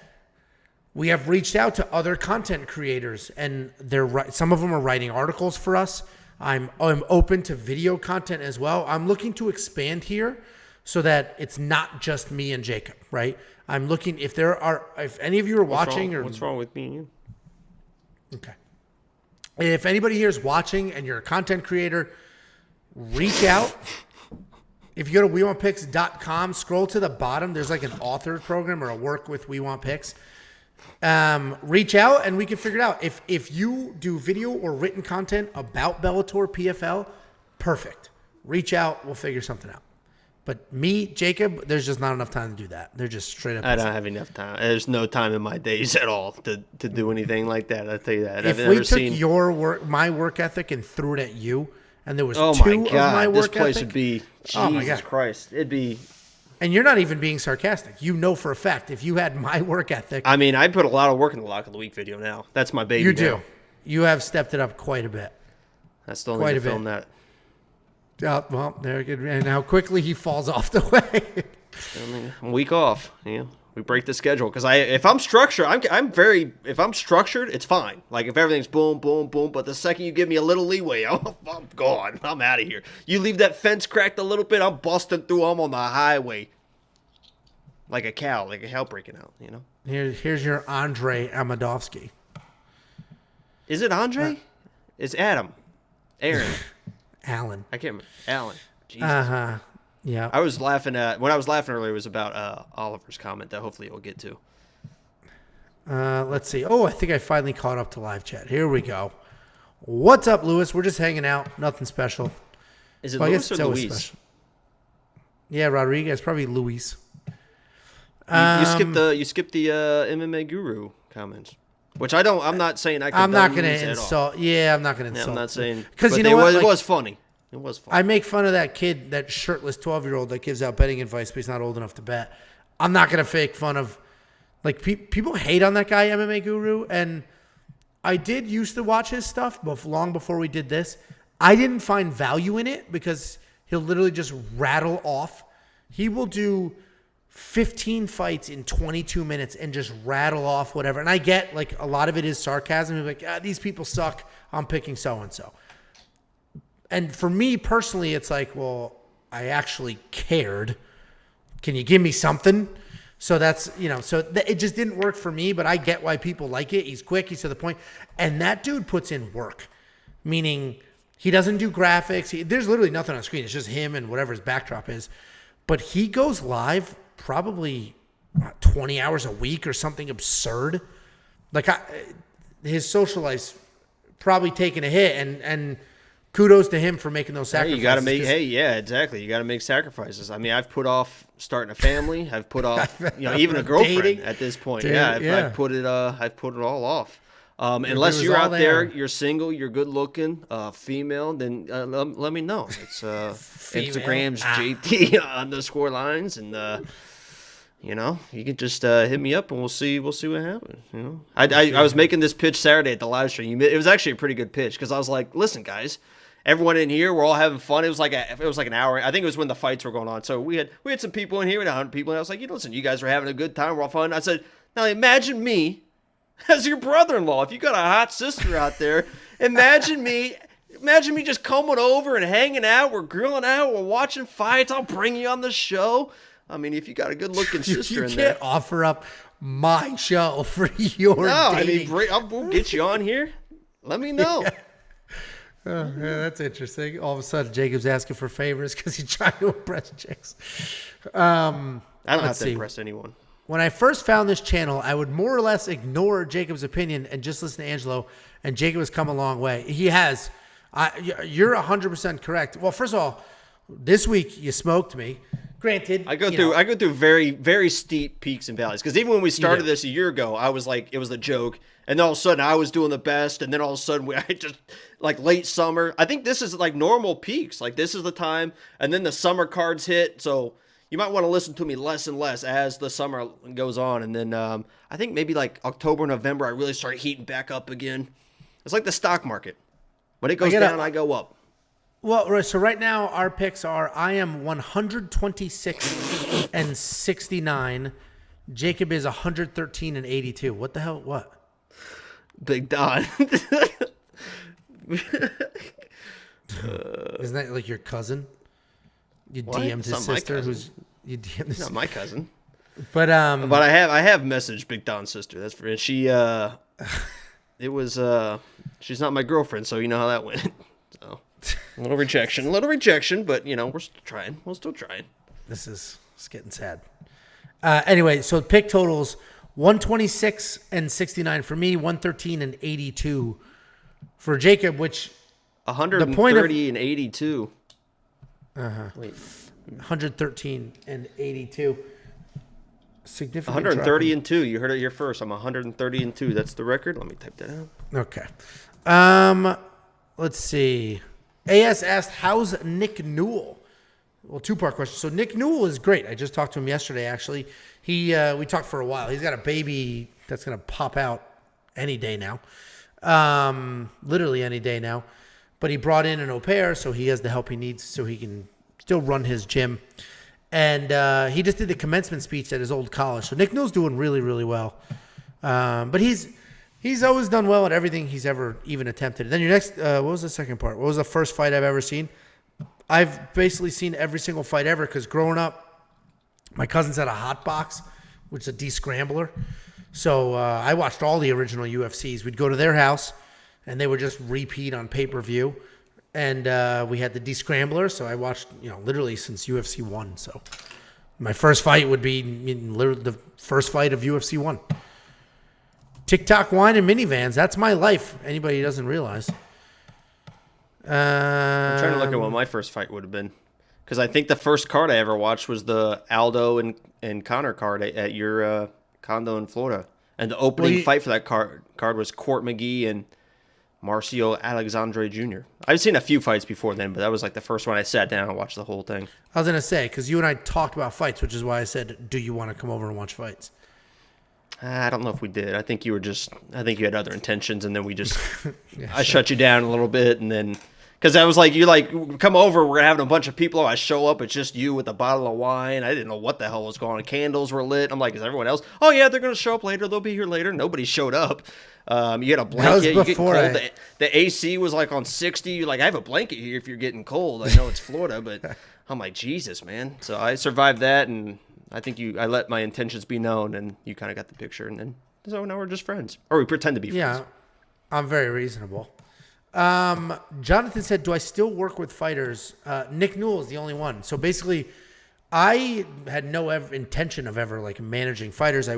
we have reached out to other content creators, and some of them are writing articles for us. I'm open to video content as well. I'm looking to expand here. so that it's not just me and Jacob, right? I'm looking if any of you are watching what's wrong with me and you? Okay. If anybody here is watching and you're a content creator, reach out. If you go to WeWantPicks.com, scroll to the bottom. There's like an author program or a work with We Want Picks. Reach out and we can figure it out. If you do video or written content about Bellator PFL, perfect. Reach out. We'll figure something out. But me, Jacob, there's just not enough time to do that. They're just straight up. I don't have enough time. There's no time in my days at all to do anything like that. I'll tell you that. If we took my work ethic and threw it at you, and there was oh two my God, of my work this place ethic, would be, oh my Jesus God. Christ. It'd be. And you're not even being sarcastic. You know for a fact if you had my work ethic. I mean, I put a lot of work in the Lock of the Week video now. That's my baby. You now. do. You have stepped it up quite a bit. I still Quite need a to film bit. that. Well, there you go. And how quickly he falls off the way. I mean, I'm a week off. You know, we break the schedule because if I'm structured, if I'm structured, it's fine. Like if everything's boom, boom, boom. But the second you give me a little leeway, I'm gone. I'm out of here. You leave that fence cracked a little bit, I'm busting through. I'm on the highway. Like a cow breaking out. You know. Here's your Andre Amadovsky. Is it Andre? It's Adam. Aaron. Alan. I can't remember. Alan. Jesus. Uh-huh. Yeah. I was laughing earlier, it was about Oliver's comment that hopefully we'll get to. Let's see. Oh, I think I finally caught up to live chat. Here we go. What's up, Lewis? We're just hanging out. Nothing special. Is it Well, I Luis guess or it's always Luis? special. Yeah, Rodriguez. Probably Luis. You skipped the MMA guru comments, which I'm not saying I. I'm not going to at all. insult. Yeah, I'm not going to insult. I'm not saying because but you know what? It was funny. It was funny. I make fun of that kid, that shirtless 12-year-old that gives out betting advice, but he's not old enough to bet. I'm not going to fake fun of, like, people hate on that guy, MMA Guru, and I did used to watch his stuff long before we did this. I didn't find value in it because he'll literally just rattle off. He will do 15 fights in 22 minutes and just rattle off whatever. And I get, like, a lot of it is sarcasm. He's like, these people suck. I'm picking so-and-so. And for me personally, it's like, well, I actually cared. Can you give me something? So that's, it just didn't work for me, but I get why people like it. He's quick. He's to the point. And that dude puts in work, meaning he doesn't do graphics. There's literally nothing on screen. It's just him and whatever his backdrop is. But he goes live probably 20 hours a week or something absurd. Like his social life's probably taking a hit, and kudos to him for making those sacrifices. You got to make. Yeah, exactly. You got to make sacrifices. I mean, I've put off starting a family. I've put off, even a girlfriend dating. at this point. Dude, I've put it. I've put it all off. Unless you're out there, you're single, you're good looking, female, then let me know. It's Instagram's JT_lines, and you can just hit me up and we'll see what happens. I was making this pitch Saturday at the live stream. It was actually a pretty good pitch because I was like, listen, guys. Everyone in here, we're all having fun. It was like an hour. I think it was when the fights were going on. So we had some people in here, we had 100 people, and I was like, listen, you guys are having a good time. We're all fun. I said, now imagine me as your brother-in-law. If you got a hot sister out there, imagine me just coming over and hanging out. We're grilling out. We're watching fights. I'll bring you on the show. I mean, if you got a good-looking sister in there. You can't offer up my show for your dating. We'll get you on here. Let me know. Yeah. Oh, yeah, that's interesting. All of a sudden, Jacob's asking for favors because he's trying to impress chicks. I don't have to impress anyone. When I first found this channel, I would more or less ignore Jacob's opinion and just listen to Angelo, and Jacob has come a long way. He has. You're 100% correct. Well, first of all, this week you smoked me. Granted, I go through very, very steep peaks and valleys. Because even when we started this a year ago, I was like, it was a joke. And then all of a sudden I was doing the best. And then all of a sudden I just, like late summer. I think this is like normal peaks. Like this is the time. And then the summer cards hit. So you might want to listen to me less and less as the summer goes on. And then I think maybe like October, November, I really started heating back up again. It's like the stock market. When it goes down, I go up. Well, so right now our picks are I am 126 and 69. Jacob is 113 and 82. What the hell? What? Big Don. Isn't that like your cousin? You What? DM'd It's his not my sister, cousin. who's you DM'd his Not my cousin. But But I have messaged Big Don's sister. That's for she. It was she's not my girlfriend, so you know how that went. So a little rejection, but you know we're still trying. We're still trying. it's getting sad. Anyway, so pick totals 126 and 69 for me, 113 and 82 for Jacob, which 130 and 82. Wait, 113 and 82. Significant 130 and 2. You heard it here first. I'm 130 and 2. That's the record. Let me type that out. Okay. Let's see. AS asked, how's Nick Newell? Well, two-part question. So Nick Newell is great. I just talked to him yesterday, actually. We talked for a while. He's got a baby that's going to pop out any day now. Literally any day now. But he brought in an au pair, so he has the help he needs so he can still run his gym. And he just did the commencement speech at his old college. So Nick Newell's doing really, really well. But he's always done well at everything he's ever even attempted. Then your next, what was the second part? What was the first fight I've ever seen? I've basically seen every single fight ever because growing up, my cousins had a hot box, which is a descrambler. So I watched all the original UFCs. We'd go to their house, and they would just repeat on pay-per-view. And we had the descrambler, so I watched, literally since UFC 1. So my first fight would be literally the first fight of UFC 1. TikTok wine and minivans. That's my life. Anybody who doesn't realize. I'm trying to look at what my first fight would have been. Because I think the first card I ever watched was the Aldo and Connor card at your condo in Florida. And the opening fight for that card was Court McGee and Marcio Alexandre Jr. I've seen a few fights before then, but that was like the first one I sat down and watched the whole thing. I was going to say, because you and I talked about fights, which is why I said, do you want to come over and watch fights? I don't know if we did. I think you had other intentions, and then we just, I shut you down a little bit, and then, because I was like, come over, we're having a bunch of people. I show up, it's just you with a bottle of wine. I didn't know what the hell was going on. Candles were lit. I'm like, is everyone else? Oh yeah, they're going to show up later. They'll be here later. Nobody showed up. You had a blanket. You getting cold. The AC was like on 60. You're like, I have a blanket here if you're getting cold. I know it's Florida, but I'm like, Jesus, man. So I survived that, and I think I let my intentions be known, and you kind of got the picture, and then so now we're just friends, or we pretend to be friends. Yeah, I'm very reasonable. Jonathan said, do I still work with fighters? Nick Newell is the only one. So basically, I had no intention of ever like managing fighters. I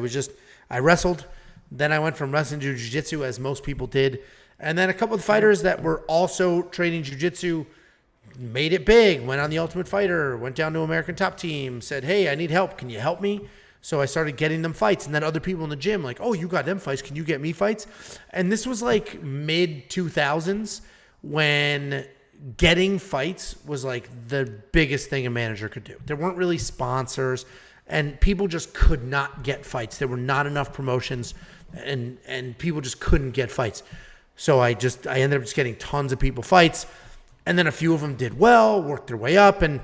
wrestled. Then I went from wrestling to jiu-jitsu, as most people did. And then a couple of fighters that were also training jiu-jitsu made it big, went on The Ultimate Fighter, went down to American Top Team, said, hey, I need help. Can you help me? So I started getting them fights. And then other people in the gym like, oh, you got them fights. Can you get me fights? And this was like mid-2000s when getting fights was like the biggest thing a manager could do. There weren't really sponsors, and people just could not get fights. There were not enough promotions, and people just couldn't get fights. So I ended up just getting tons of people fights. And then a few of them did well, worked their way up. And,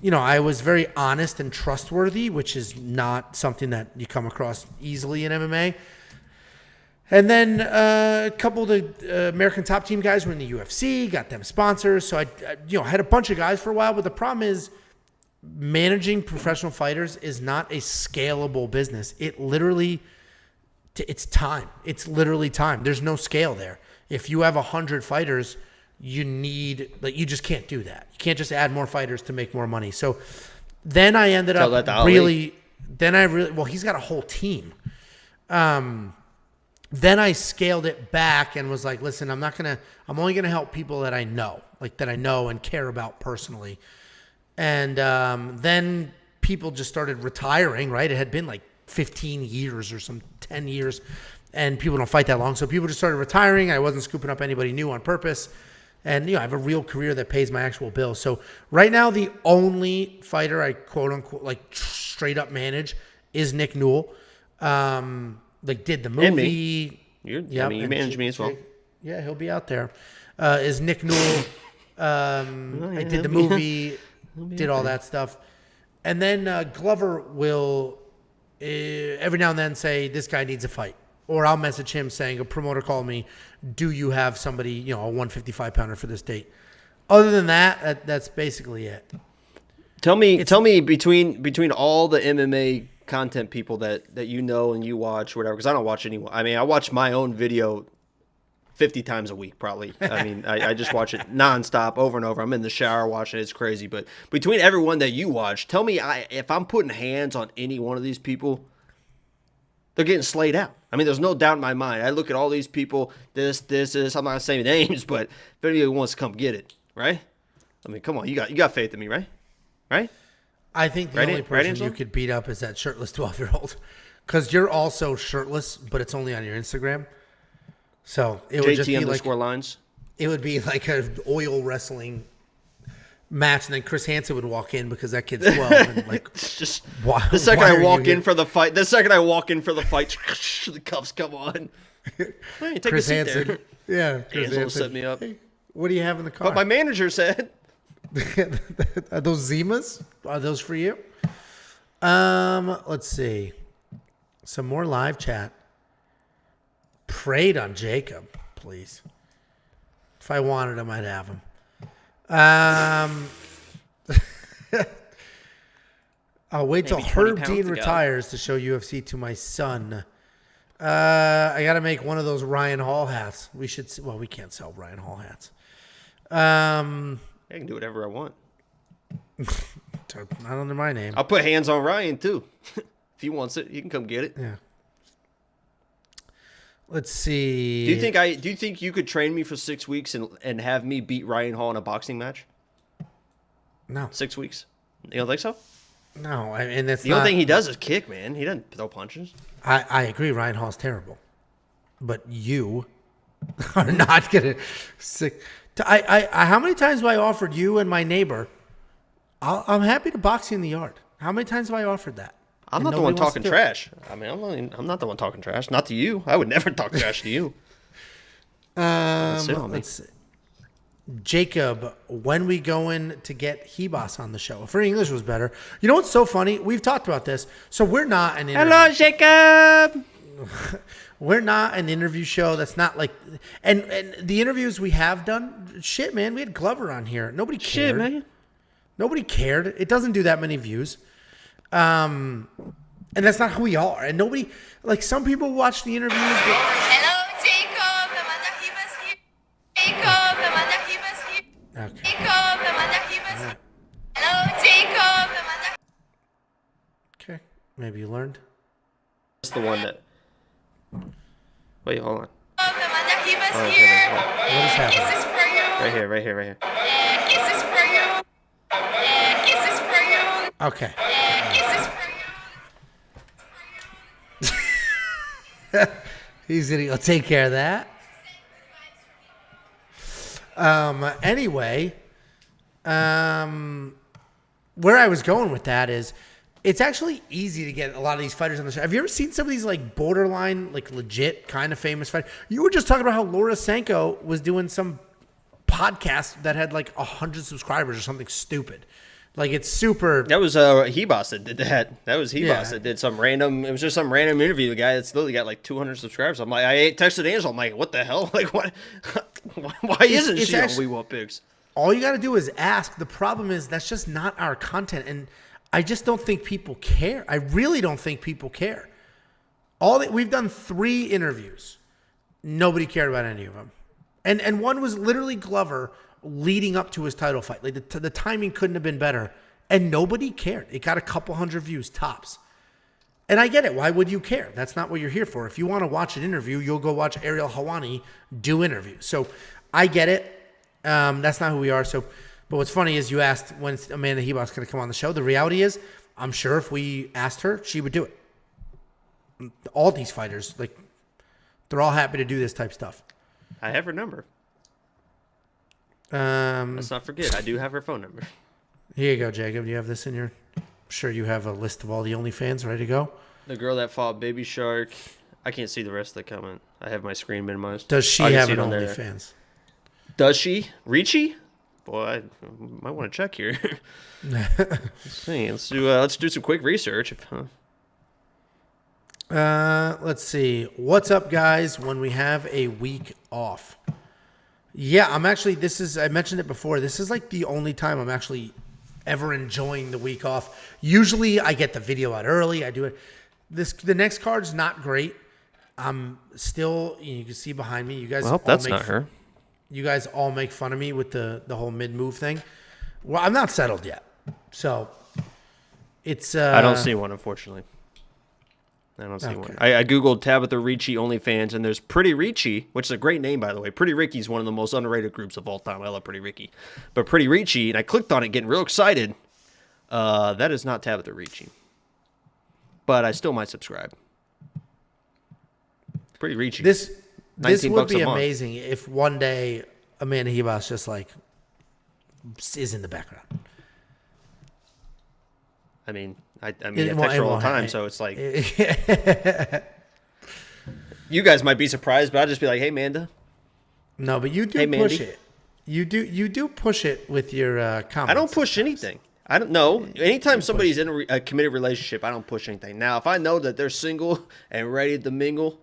I was very honest and trustworthy, which is not something that you come across easily in MMA. And then a couple of the American Top Team guys were in the UFC, got them sponsors. So I had a bunch of guys for a while. But the problem is managing professional fighters is not a scalable business. It's time. It's literally time. There's no scale there. If you have 100 fighters, you just can't do that. You can't just add more fighters to make more money. So then I ended up he's got a whole team. Then I scaled it back and was like, listen, I'm only going to help people that I know and care about personally. And then people just started retiring, right? It had been like 15 years or 10 years, and people don't fight that long. So people just started retiring. I wasn't scooping up anybody new on purpose. And, I have a real career that pays my actual bills. So right now, the only fighter I quote unquote, like straight up manage is Nick Newell. Did the movie. And me. You manage me as well. Yeah, he'll be out there. Is Nick Newell. I did the movie, did all that stuff. And then Glover will every now and then say, this guy needs a fight. Or I'll message him saying, a promoter called me, do you have somebody, a 155-pounder for this date? Other than that, that's basically it. Tell me between all the MMA content people that you know and you watch, whatever, because I don't watch anyone. I mean, I watch my own video 50 times a week, probably. I mean, I just watch it nonstop over and over. I'm in the shower watching it. It's crazy. But between everyone that you watch, tell me if I'm putting hands on any one of these people, they're getting slayed out. I mean, there's no doubt in my mind. I look at all these people, this. I'm not saying names, but if anybody wants to come get it, right? I mean, come on. You got faith in me, right? Right? I think the only person you could beat up is that shirtless 12-year-old. Because you're also shirtless, but it's only on your Instagram. So it would just be like lines. It would be like an oil wrestling match, and then Chris Hansen would walk in because that kid's 12. And like, it's just the second I walk in for the fight, the cuffs come on. Hey, take Chris a seat Hansen, there. yeah, Chris Angelo Hansen. set me up. Hey, what do you have in the car? But my manager said, Are those Zimas? Are those for you? Let's see. Some more live chat. Prayed on Jacob, please. If I wanted him, I'd have him. I'll wait till Maybe 20 Herb pounds Dean ago. retires to show UFC to my son. I got to make one of those Ryan Hall hats. We should. Well, we can't sell Ryan Hall hats. I can do whatever I want. Not under my name. I'll put hands on Ryan too. If he wants it, he can come get it. Yeah. Let's see. Do you think you could train me for 6 weeks and have me beat Ryan Hall in a boxing match? No. 6 weeks? You don't think so? No, and that's The only thing he does is kick, man. He doesn't throw punches. I agree. Ryan Hall's terrible, but you are not gonna sick. How many times have I offered you and my neighbor? I'm happy to box you in the yard. How many times have I offered that? I'm not the one talking trash. I mean, I'm not the one talking trash. Not to you. I would never talk trash to you. Let's see. Jacob, when we going to get Hebos on the show? If her English was better. You know what's so funny? We've talked about this. So we're not an interview. Hello, Jacob. We're not an interview show. That's not like, and the interviews we have done, shit, man. We had Glover on here. Nobody cared. Shit, man. Nobody cared. It doesn't do that many views. And that's not who we are. And nobody, like, some people watch the interviews. Hello, Jacob. Amanda Hebos here. Jacob. Amanda Hebos here. Okay. Jacob. Amanda Hebos here. Hello, Jacob. Amanda. Okay. Maybe you learned. That's the one that. Wait, hold on. Amanda Hebos Oh, here. What is happening? Kisses for you. Right here. Kisses for you. Kisses for you. Okay. Kisses for you. He's going to go take care of that. Anyway, where I was going with that is it's actually easy to get a lot of these fighters on the show. Have you ever seen some of these like borderline, like legit kind of famous fighters? You were just talking about how Laura Sanko was doing some podcast that had like 100 subscribers or something stupid. Like it's super. That was Hebos that did that. That was Hebos Yeah. that did some random. It was just some random interview. The guy that's literally got like 200 subscribers. I'm like, I texted Angelo. I'm like, what the hell? Like, what? Why isn't it's she on actually- We Want Pigs? All you got to do is ask. The problem is that's just not our content, and I just don't think people care. I really don't think people care. We've done 3 interviews. Nobody cared about any of them, and one was literally Glover leading up to his title fight. Like the timing couldn't have been better, and nobody cared. It got a couple hundred views tops. And I get it. Why would you care? That's not what you're here for. If you want to watch an interview, you'll go watch Ariel Hawani do interviews. So I get it. That's not who we are. So, but what's funny is you asked when Amanda Hebos going to come on the show. The reality is, I'm sure if we asked her, she would do it. All these fighters, like, they're all happy to do this type stuff. I have her number. Let's not forget, I do have her phone number. Here you go, Jacob. Do you have this in your? I'm sure you have a list of all the OnlyFans ready to go. The girl that fought Baby Shark. I can't see the rest of the comment. I have my screen minimized. Does she I can have see an it on there. OnlyFans? Does she? Richie? Boy, I might want to check here. Let's see. Let's do some quick research. Let's see. What's up, guys? When we have a week off. Yeah, I'm actually. I mentioned it before. This is like the only time I'm actually ever enjoying the week off. Usually I get the video out early. I do it. The next card's not great. I'm still, you can see behind me. You guys, Well, that's not her. You guys all make fun of me with the whole mid-move thing. Well, I'm not settled yet. So it's I don't see one, unfortunately. I don't see one. I Googled Tabitha Ricci OnlyFans, and there's Pretty Ricci, which is a great name, by the way. Pretty Ricci is one of the most underrated groups of all time. I love Pretty Ricci. But Pretty Ricci, and I clicked on it getting real excited. That is not Tabitha Ricci. But I still might subscribe. Pretty Ricci. This would be a month. amazing if one day Amanda Hebos just like is in the background. I mean, I text her all the time, so it's like you guys might be surprised, but I'll just be like, "Hey, Amanda." No, but you do push it. You do push it with your comments. I don't push anything. I don't know. Anytime somebody's in a committed relationship, I don't push anything. Now, if I know that they're single and ready to mingle,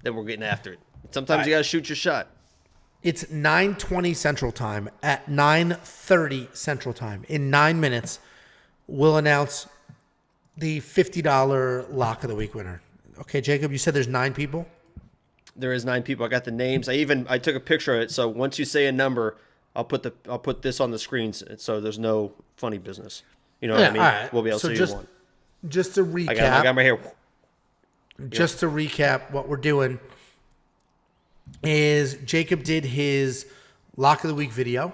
then we're getting after it. Sometimes you gotta shoot your shot. It's 9:20 Central Time. At 9:30 Central Time, in 9 minutes, we'll announce the $50 Lock of the Week winner. Okay, Jacob, you said there's 9 people? There is 9 people. I got the names. I took a picture of it. So once you say a number, I'll put this on the screens so there's no funny business. You know what I mean? Right. We'll be able to see one. Just to recap. I got my hair. Just to recap, what we're doing is Jacob did his Lock of the Week video.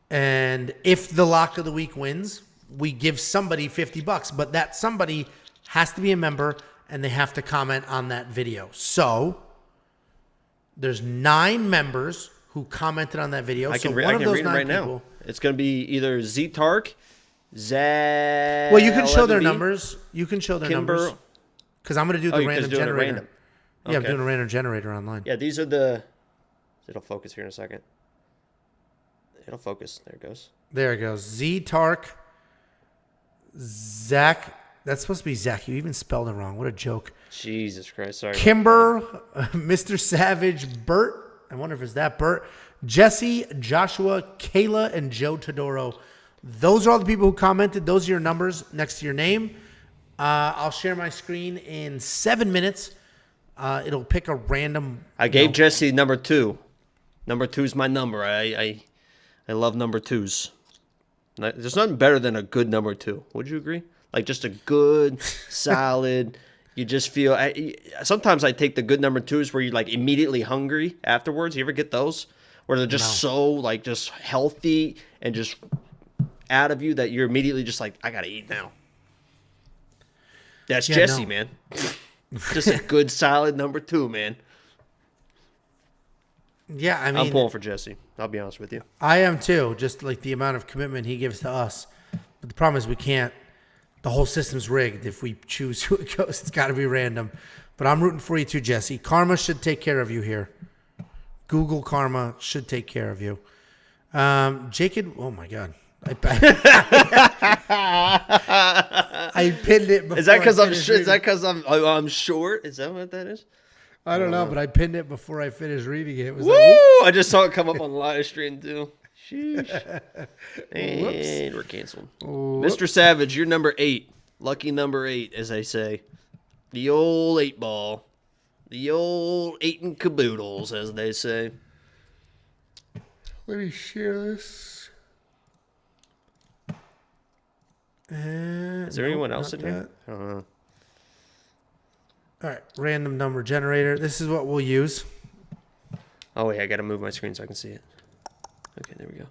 And if the Lock of the Week wins, we give somebody $50, but that somebody has to be a member and they have to comment on that video. So there's 9 members who commented on that video. I can read them right now. It's going to be either Z-Tark, Zach. Well, you can show their numbers. You can show their Kimber. numbers. Because I'm going to do the random generator. Random. Yeah, I'm doing a random generator online. Yeah, these are the... It'll focus here in a second. It'll focus. There it goes. There it goes. Z-Tark, Zach. That's supposed to be Zach. You even spelled it wrong. What a joke. Jesus Christ. Sorry. Kimber, Mr. Savage, Bert. I wonder if it's that Bert. Jesse, Joshua, Kayla, and Joe Todoro. Those are all the people who commented. Those are your numbers next to your name. I'll share my screen in 7 minutes. It'll pick a random. I gave Jesse number 2. Number 2 is my number. I love number 2s. There's nothing better than a good number 2. Would you agree? Like just a good, solid. You just feel. Sometimes I take the good number 2s where you're like immediately hungry afterwards. You ever get those where they're just so like just healthy and just out of you that you're immediately just like, I gotta eat now. That's Jesse, man. Just a good, solid number 2, man. Yeah, I mean, I'm pulling for Jesse. I'll be honest with you. I am too. Just like the amount of commitment he gives to us. But the problem is we can't. The whole system's rigged. If we choose who it goes, it's got to be random. But I'm rooting for you too, Jesse. Karma should take care of you here. Google Karma should take care of you. Jacob, oh my God. I pinned it before. Is that because I'm short? Is that what that is? I don't know, but I pinned it before I finished reading it. It was Woo! like, I just saw it come up on the live stream too. Sheesh. And we're canceled. Mr. Savage, you're number 8. Lucky number 8, as they say. The old 8 ball. The old 8 and caboodles, as they say. let me share this. Is there anyone else in here? I don't know. All right, random number generator. This is what we'll use. Oh wait, I gotta move my screen so I can see it. Okay, there we go.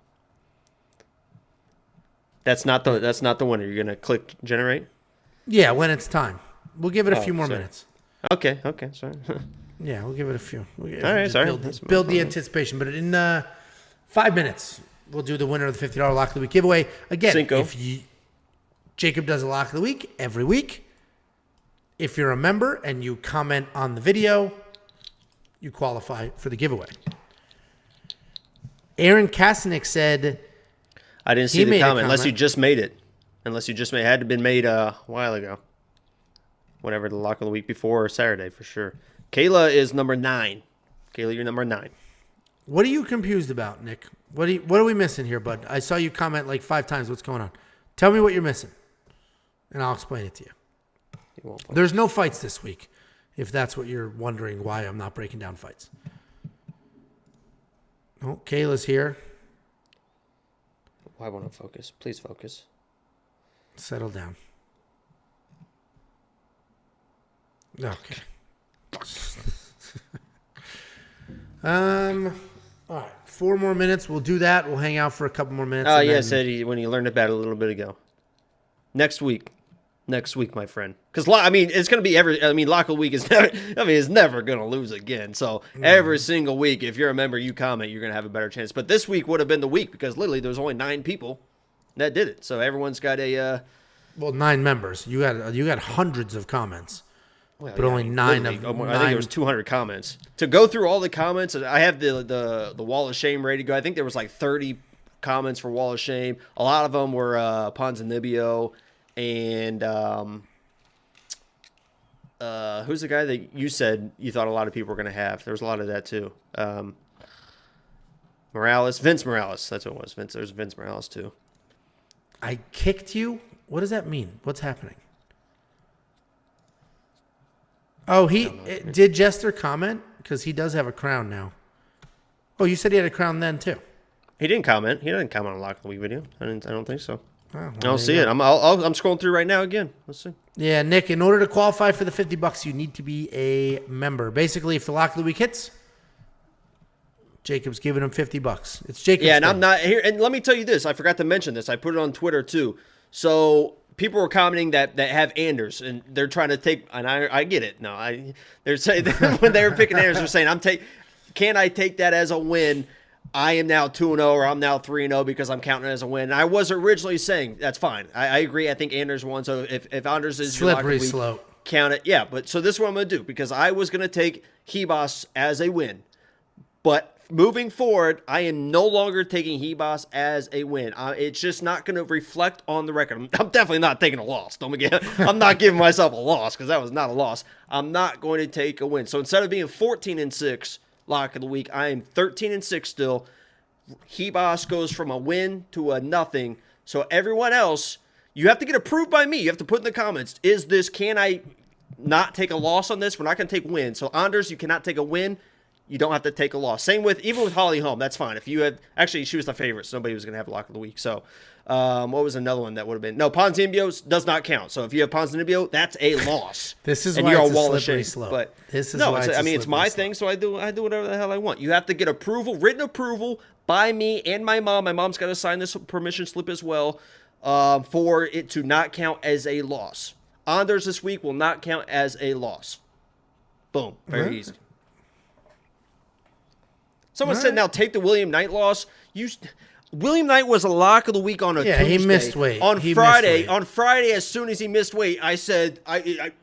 That's not the winner. You're gonna click generate. Yeah, when it's time. We'll give it a few more minutes. Okay, sorry. Yeah, we'll give it a few. All right, sorry. Build the anticipation, but in 5 minutes, we'll do the winner of the $50 Lock of the Week giveaway. Again, Cinco. Jacob does a Lock of the Week every week. If you're a member and you comment on the video, you qualify for the giveaway. Aaron Kasanik said, I didn't see the comment unless you just made it. Unless you just made it. It had to have been made a while ago. Whatever the Lock of the Week before or Saturday for sure. Kayla is number 9. Kayla, you're number 9. what are you confused about, Nick? What are we missing here, bud? I saw you comment like 5 times. What's going on? Tell me what you're missing, and I'll explain it to you. There's no fights this week, if that's what you're wondering why I'm not breaking down fights. Oh, Kayla's here. Why won't it focus? Please focus. Settle down. Okay. All right. 4 more minutes. We'll do that. We'll hang out for a couple more minutes. Oh, yeah, said when he learned about it a little bit ago. Next week, my friend. Because it's going to be Lock of the Week is never. Is never going to lose again. So every single week, if you're a member, you comment, you're going to have a better chance. But this week would have been the week because literally there's only 9 people that did it. So everyone's got a. Well, 9 members. You got hundreds of comments. Well, but only 9 of I think there was 200 comments. To go through all the comments, I have the Wall of Shame ready to go. I think there was like 30 comments for Wall of Shame. A lot of them were Ponzinibbio and who's the guy that you said you thought a lot of people were going to have? There was a lot of that too. Vince Morales. That's what it was. There's Vince Morales too. I kicked you? What does that mean? What's happening? Oh, did Jester comment? Because he does have a crown now. Oh, you said he had a crown then too. He didn't comment. He didn't comment on a Lock of the Week video. I don't think so. Oh, well, I don't see it. I'm scrolling through right now again. Let's see. Yeah, Nick. In order to qualify for the $50, you need to be a member. Basically, if the Lock of the Week hits, Jacob's giving him $50. It's Jacob's. Yeah, and thing. I'm not here. And let me tell you this. I forgot to mention this. I put it on Twitter too. So people were commenting that have Anders, and they're trying to take. And I get it. No, they're saying when they were picking Anders, they're saying can I take that as a win? I am now 2-0 or I'm now 3-0 because I'm counting it as a win. And I was originally saying that's fine. I agree. I think Anders won. So if Anders is slippery slope, count it. Yeah, but so this is what I'm going to do because I was going to take Hebos as a win, but moving forward, I am no longer taking Hebos as a win. It's just not going to reflect on the record. I'm definitely not taking a loss. I'm not giving myself a loss because that was not a loss. I'm not going to take a win. So instead of being 14-6 Lock of the Week, I am 13-6 still. Hebos goes from a win to a nothing. So everyone else, you have to get approved by me. You have to put in the comments, can I not take a loss on this? We're not going to take wins. So Anders, you cannot take a win. You don't have to take a loss. Even with Holly Holm, that's fine. If you had, actually, she was the favorite, so nobody was going to have a Lock of the Week. So, what was another one that would have been? No, Ponzinibbio does not count. So if you have Ponzinibbio, that's a loss. This is and why you're it's a wall a of shame. slippery slope. But this is no, why it's my thing, so I do whatever the hell I want. You have to get written approval by me and my mom. My mom's got to sign this permission slip as well for it to not count as a loss. Anders this week will not count as a loss. Boom. Very easy. Someone said, now take the William Knight loss. William Knight was a Lock of the Week on a Tuesday. He missed weight. On Friday, as soon as he missed weight, I said,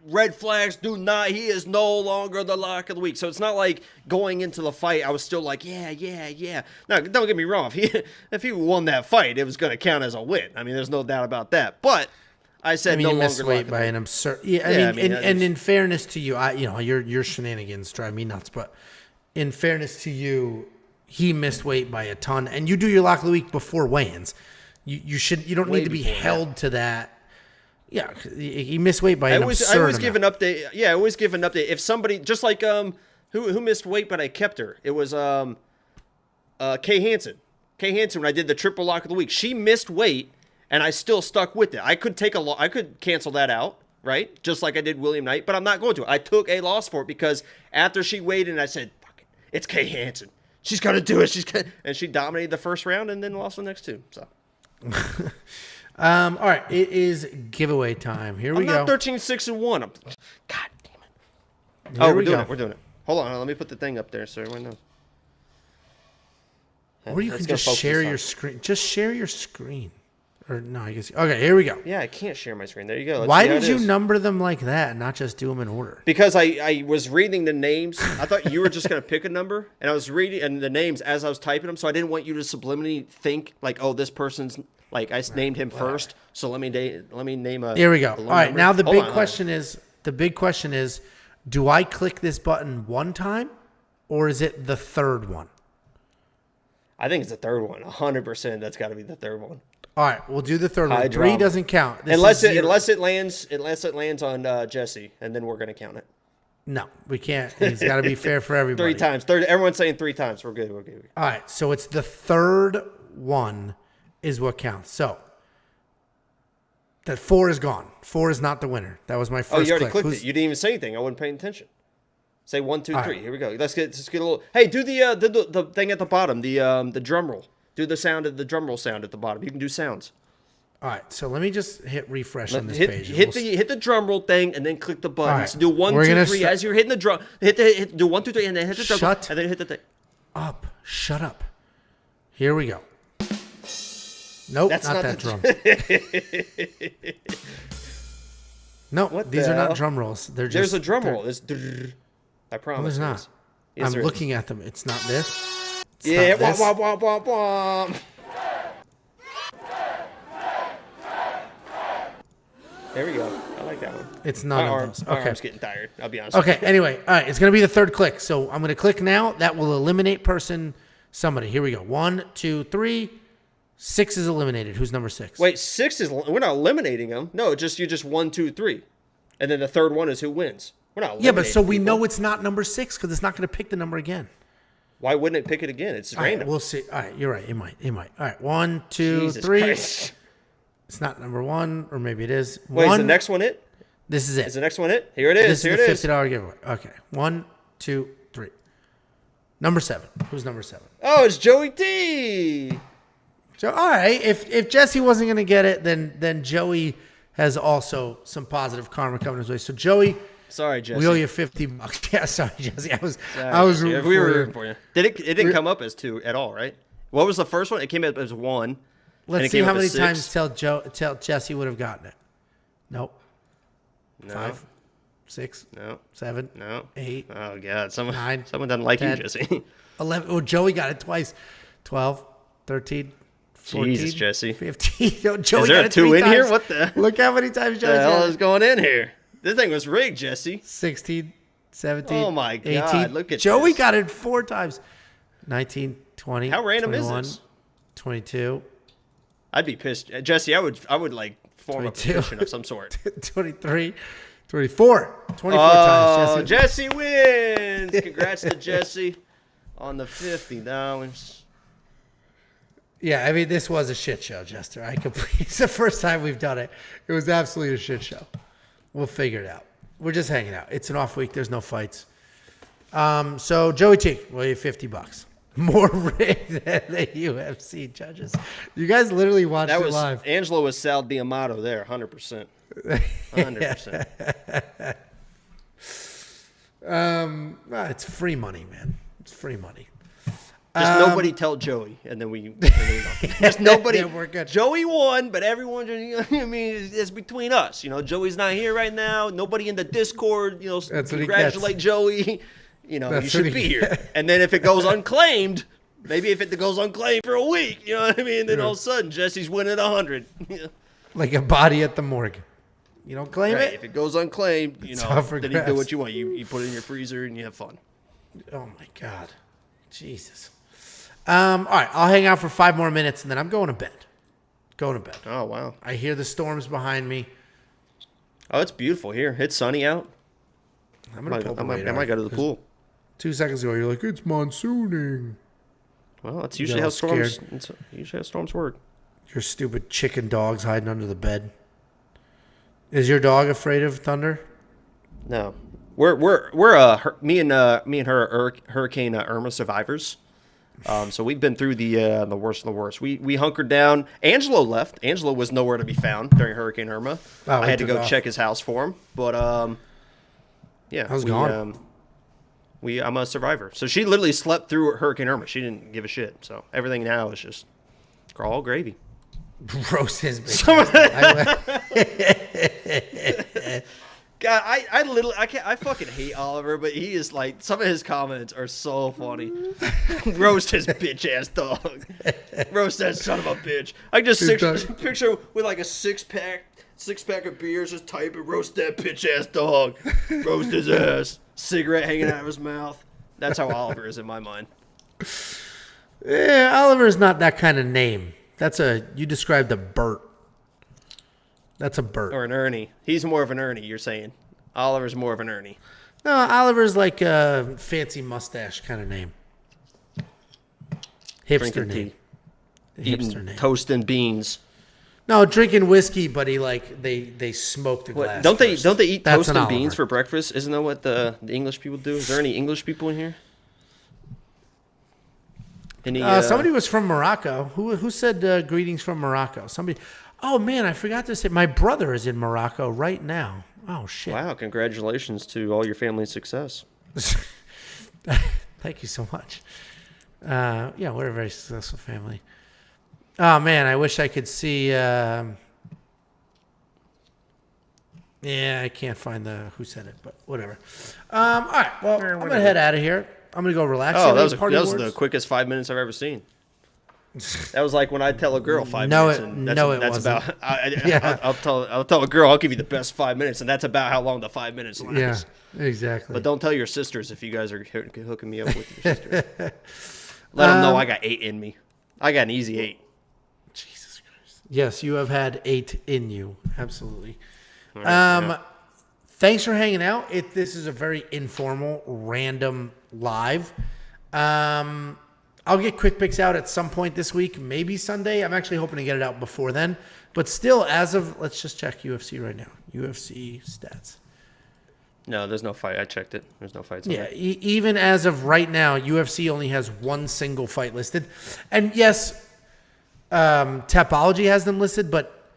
red flags, he is no longer the Lock of the Week. So it's not like going into the fight, I was still like, yeah. Now, don't get me wrong. If he won that fight, it was going to count as a win. I mean, there's no doubt about that. But I said no he longer missed weight by an absurd. Yeah, and in fairness to you, your shenanigans drive me nuts, but in fairness to you, he missed weight by a ton, and you do your Lock of the Week before weigh-ins. You don't need to be held to that. Yeah, he missed weight by an absurd I always give an update. Yeah, I always give an update. If somebody, just like who missed weight but I kept her. It was Kay Hansen. Kay Hansen, when I did the triple Lock of the Week, she missed weight, and I still stuck with it. I could I could cancel that out, right? Just like I did William Knight, but I'm not going to. I took a loss for it because after she weighed in, I said, "Fuck it, it's Kay Hansen. She's gonna do it. And she dominated the first round and then lost the next two. So, all right, it is giveaway time. Here we go. I'm not 13-6-1. God damn it! We're doing it. Hold on, let me put the thing up there so everyone knows. Or you can just share your screen. Just share your screen. Or no, I guess. Okay, here we go. Yeah, I can't share my screen. There you go. Let's Why did you number them like that and not just do them in order? Because I was reading the names. I thought you were just going to pick a number. And I was reading the names as I was typing them. So I didn't want you to subliminally think like, oh, this person's like I named him first. So let me name a. Here we go. All right, number. now the big question is, do I click this button one time or is it the third one? I think it's the third one. 100%. That's got to be the third one. All right, we'll do the third High one. drama. 3 doesn't count. This Unless is it zero. lands on Jesse, and then we're gonna count it. No, we can't. It's got to be fair for everybody. 3 times. Everyone's saying 3 times. We're good. We're good. All right, so it's the third one is what counts. So that 4 is gone. 4 is not the winner. That was my first. Oh, you already click. clicked it. You didn't even say anything. I wasn't paying attention. Say 1, 2, 3. right. Here we go. Let's get a little. Hey, do the thing at the bottom. The drum roll. Do the sound of the drum roll sound at the bottom. You can do sounds. All right, so let me just hit refresh on this hit, page. Hit the drum roll thing and then click the buttons. All right. Do 1, We're 2, gonna 3 as you're hitting the drum. Do 1, 2, 3 and then hit the drum. Shut And then hit the thing. up. Shut up. Here we go. Nope, That's not not that the- drum. No, What these the are hell? not drum rolls. They're just. There's a drum they're- roll. There's. I No, promise. there's there not. is. Yes, I'm there is. looking at them. It's not this. It's Yeah. not this. Womp, womp, womp, womp. There we go. I like that one. It's My none of arm's, those. my Okay. arm's getting tired. I'll be honest. Okay. Anyway, all right. It's gonna be the third click. So I'm gonna click now. That will eliminate somebody. Here we go. 1, 2, 3. 6 is eliminated. Who's number 6? Wait, 6 is. We're not eliminating them. No, you just 1, 2, 3, and then the third one is who wins. We're not. Yeah, but so eliminating we people. know it's not number 6 because it's not gonna pick the number again. Why wouldn't it pick it again? It's All right, random. we'll see. All right, you're right. It might. All right. 1, 2, Jesus 3. Christ. It's not number 1, or maybe it is. Wait, is 1. the next one it? This is it. Is the next one it? Here it is. This Here is it the is. $50 giveaway. Okay. 1, 2, 3. Number 7. Who's number 7? Oh, it's Joey D. So all right, if Jesse wasn't gonna get it, then Joey has also some positive karma coming his way. So Joey, Sorry, Jesse. we owe you $50. Yeah, sorry, Jesse. I was Jesse. rooting We were for you. rooting for you. It didn't come up as 2 at all, right? What was the first one? It came up as 1. and Let's it see came how up many as 6. times tell Jesse would have gotten it. Nope. No. 5, 6, No. 7, No. 8, Oh God, someone 9, doesn't like 10. you, Jesse. 11. Oh, Joey got it twice. 12, 13, 14, Jesus, Jesse. 15. Yo, Joey Is there got a it 2 3 in here? times. What the? Look how many times Joey The hell got is it. going in here? This thing was rigged, Jesse. 16, 17, Oh my 18. God, look at Joey this. got it 4 times. 19, 20, How random 21, is this? 22, I'd be pissed, Jesse. I would like form 22. a petition of some sort. 23, 24. 24 Oh, times, Jesse. Jesse wins! Congrats to Jesse on the $50. Yeah, I mean, this was a shit show, Jester. It's the first time we've done it. It was absolutely a shit show. We'll figure it out. We're just hanging out. It's an off week. There's no fights. So Joey T, we'll you $50. More rigged than the UFC judges. You guys literally watched That it was live. Angelo was Sal Diamato there, 100%. 100%. It's free money, man. It's free money. Just nobody tell Joey, and then we just nobody. Yeah, we're good. Joey won, but everyone, I mean, it's between us. You know, Joey's not here right now. Nobody in the Discord, you know, That's what he congratulate gets. Joey. You know, That's you what should he be here. gets. And then if it goes unclaimed, maybe if it goes unclaimed for a week, you know what I mean? Then all of a sudden, Jesse's winning 100. Like a body at the morgue. You don't claim Right? it? If it goes unclaimed, you It's know, up for then you do grabs. what you want. You put it in your freezer and you have fun. Oh my God. Jesus. All right, I'll hang out for 5 more minutes and then I'm going to bed. Going to bed. Oh wow. I hear the storms behind me. Oh, it's beautiful here. It's sunny out. I'm I gonna pull the might radar, go to the 'cause pool. 2 seconds ago, you're like, it's monsooning. Well, that's You usually got how all storms. scared. It's usually how storms work. Your stupid chicken dog's hiding under the bed. Is your dog afraid of thunder? No, me and her are Hurricane Irma survivors. So we've been through the worst of the worst. We hunkered down. Angelo left. Angelo was nowhere to be found during Hurricane Irma. Oh, I he had to took go off. check his house for him. But yeah, I was gone. I'm a survivor. So she literally slept through Hurricane Irma. She didn't give a shit. So everything now is just all gravy. Roast his bitch. God, I fucking hate Oliver, but he is like, some of his comments are so funny. Roast his bitch ass dog. Roast that son of a bitch. I just picture with like a six pack of beers, just type and roast that bitch ass dog. Roast his ass. Cigarette hanging out of his mouth. That's how Oliver is in my mind. Oliver's not that kind of name. You described a Bert. That's a Bert. Or an Ernie. He's more of an Ernie, you're saying. Oliver's more of an Ernie. No, Oliver's like a fancy mustache kind of name. Hipster Drinking name. tea. Eating Hipster name. toast and beans. No, drinking whiskey, but they smoke the glass. Don't they eat That's toast an and Oliver. beans for breakfast? Isn't that what the English people do? Is there any English people in here? Somebody was from Morocco. Who said greetings from Morocco? Somebody. Oh man, I forgot to say my brother is in Morocco right now. Oh shit! Wow! Congratulations to all your family's success. Thank you so much. Yeah, we're a very successful family. Oh man, I wish I could see. Yeah, I can't find who said it, but whatever. All right, well, I'm gonna head out of here. I'm gonna go relax. Oh, that was the quickest 5 minutes I've ever seen. That was like when I tell a girl 5 minutes. And that's wasn't. about. I'll tell a girl I'll give you the best 5 minutes, and that's about how long the 5 minutes lasts. Yeah, exactly. But don't tell your sisters if you guys are hooking me up with your sisters. Let them know I got 8 in me. I got an easy 8. Jesus Christ. Yes, you have had 8 in you. Absolutely. Right, yeah. Thanks for hanging out. This is a very informal, random live. I'll get quick picks out at some point this week, maybe Sunday. I'm actually hoping to get it out before then. But still, let's just check UFC right now. UFC stats. No, there's no fight. I checked it. There's no fights. Yeah, even as of right now, UFC only has 1 single fight listed. And yes, Tapology has them listed, but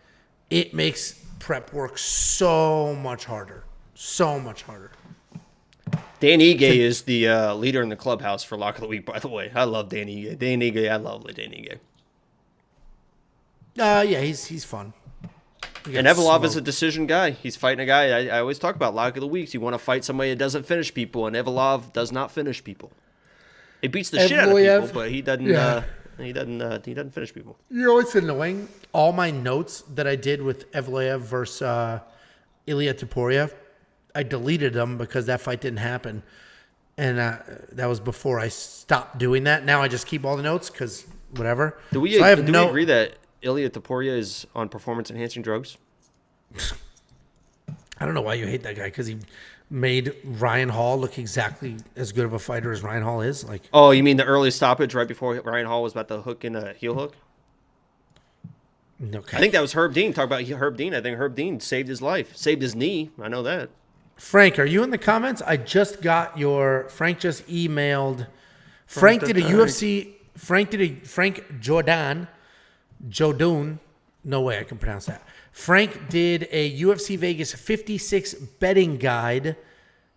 it makes prep work so much harder. So much harder. Dan Ige is the leader in the clubhouse for Lock of the Week, by the way. I love Dan Ige. I love Dan Ige. Yeah, he's fun. And Evolov is a decision guy. He's fighting a guy. I always talk about Lock of the Weeks. You want to fight somebody that doesn't finish people, and Evolov does not finish people. He beats the shit out of people, but he doesn't. Yeah. He doesn't finish people. You know what's annoying? All my notes that I did with Evloev versus Ilya Topuria, I deleted them because that fight didn't happen, and that was before I stopped doing that. Now I just keep all the notes because whatever. Do we agree that Ilya Topuria is on performance-enhancing drugs? I don't know why you hate that guy, because he made Ryan Hall look exactly as good of a fighter as Ryan Hall is. Like, oh, you mean the early stoppage right before Ryan Hall was about to hook in a heel hook? Okay. I think that was Herb Dean. Talk about Herb Dean. I think Herb Dean saved his life, saved his knee. I know that. Frank, are you in the comments? I just got Frank just emailed. Frank did a UFC. Frank Jodun. No way I can pronounce that. Frank did a UFC Vegas 56 betting guide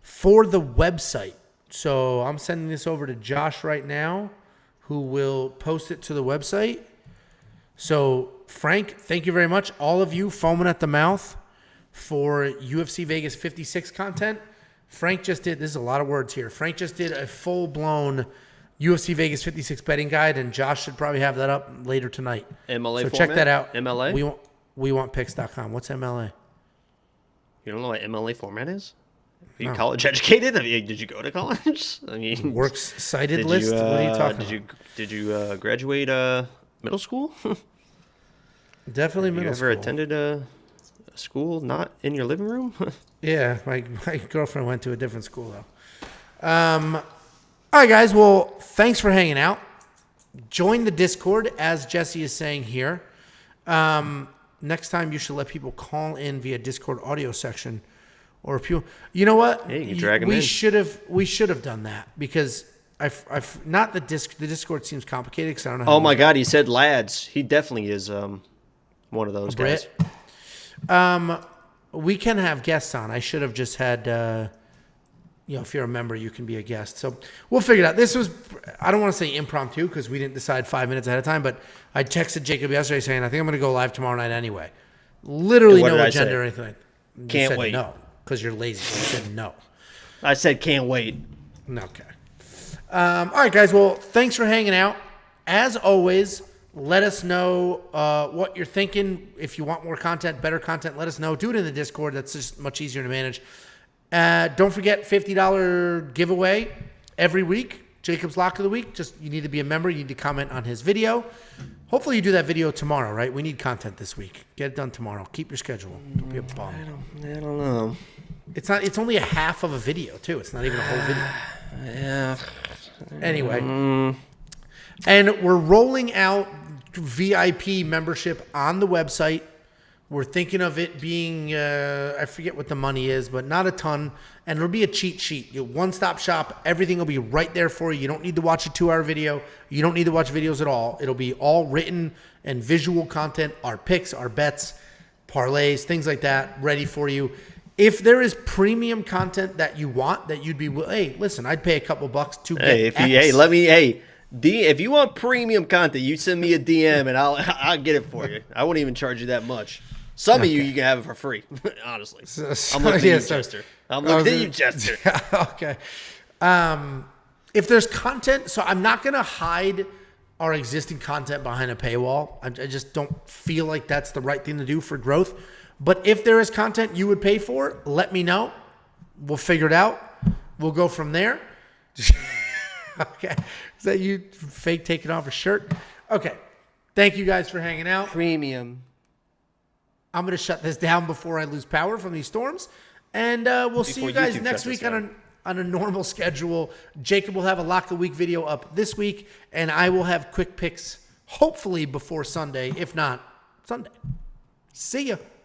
for the website. So I'm sending this over to Josh right now, who will post it to the website. So Frank, thank you very much. All of you foaming at the mouth for UFC Vegas 56 content. Frank just did, this is a lot of words here. Frank just did a full-blown UFC Vegas 56 betting guide, and Josh should probably have that up later tonight. MLA so format? check that out. MLA? We want picks.com. What's MLA? You don't know what MLA format is? Are you No. college educated? I mean, did you go to college? I mean, Works cited list? What are you talking about? Did you graduate middle school? Definitely you middle ever school. attended a school not in your living room? Yeah, my girlfriend went to a different school, though. All right, guys. Well, thanks for hanging out. Join the Discord, as Jesse is saying here. Next time, you should let people call in via Discord audio section, or if you know what, Yeah, you can drag 'em we in. should have done that, because I've not the Discord seems complicated because I don't know. How Oh to my use it. God, he said lads. He definitely is one of those guys. Brit. We can have guests on. I should have just had, if you're a member, you can be a guest. So we'll figure it out. This was, I don't want to say impromptu because we didn't decide 5 minutes ahead of time, but I texted Jacob yesterday saying, I think I'm going to go live tomorrow night anyway. Literally And what no did I agenda say? or anything. You Can't said wait. no, because you're lazy. You said no. I said can't wait. Okay. All right, guys. Well, thanks for hanging out. As always, let us know what you're thinking. If you want more content, better content, let us know. Do it in the Discord. That's just much easier to manage. Don't forget $50 giveaway every week. Jacob's Lock of the Week, just you need to be a member. You need to comment on his video. Hopefully you do that video tomorrow, right? We need content this week. Get it done tomorrow. Keep your schedule. Don't be a bum. I don't know. It's only a half of a video, too. It's not even a whole video. Yeah. Anyway. And we're rolling out VIP membership on the website. We're thinking of it being, I forget what the money is, but not a ton. And it'll be a cheat sheet. One-stop shop. Everything will be right there for you. You don't need to watch a 2-hour video. You don't need to watch videos at all. It'll be all written and visual content, our picks, our bets, parlays, things like that, ready for you. If there is premium content that you want, that you'd be, hey, listen, I'd pay a couple bucks to get if you want premium content, you send me a DM and I'll get it for you. I won't even charge you that much. Some of you can have it for free, honestly. I'm looking at you, Chester. I'm looking at you, Chester. Okay. If there's content, so I'm not going to hide our existing content behind a paywall. I just don't feel like that's the right thing to do for growth. But if there is content you would pay for, let me know. We'll figure it out. We'll go from there. Okay. Is that you fake taking off a shirt? Okay. Thank you guys for hanging out. Premium. I'm going to shut this down before I lose power from these storms. And we'll see you guys next week on a normal schedule. Jacob will have a Lock of the Week video up this week, and I will have quick picks hopefully before Sunday, if not Sunday. See ya.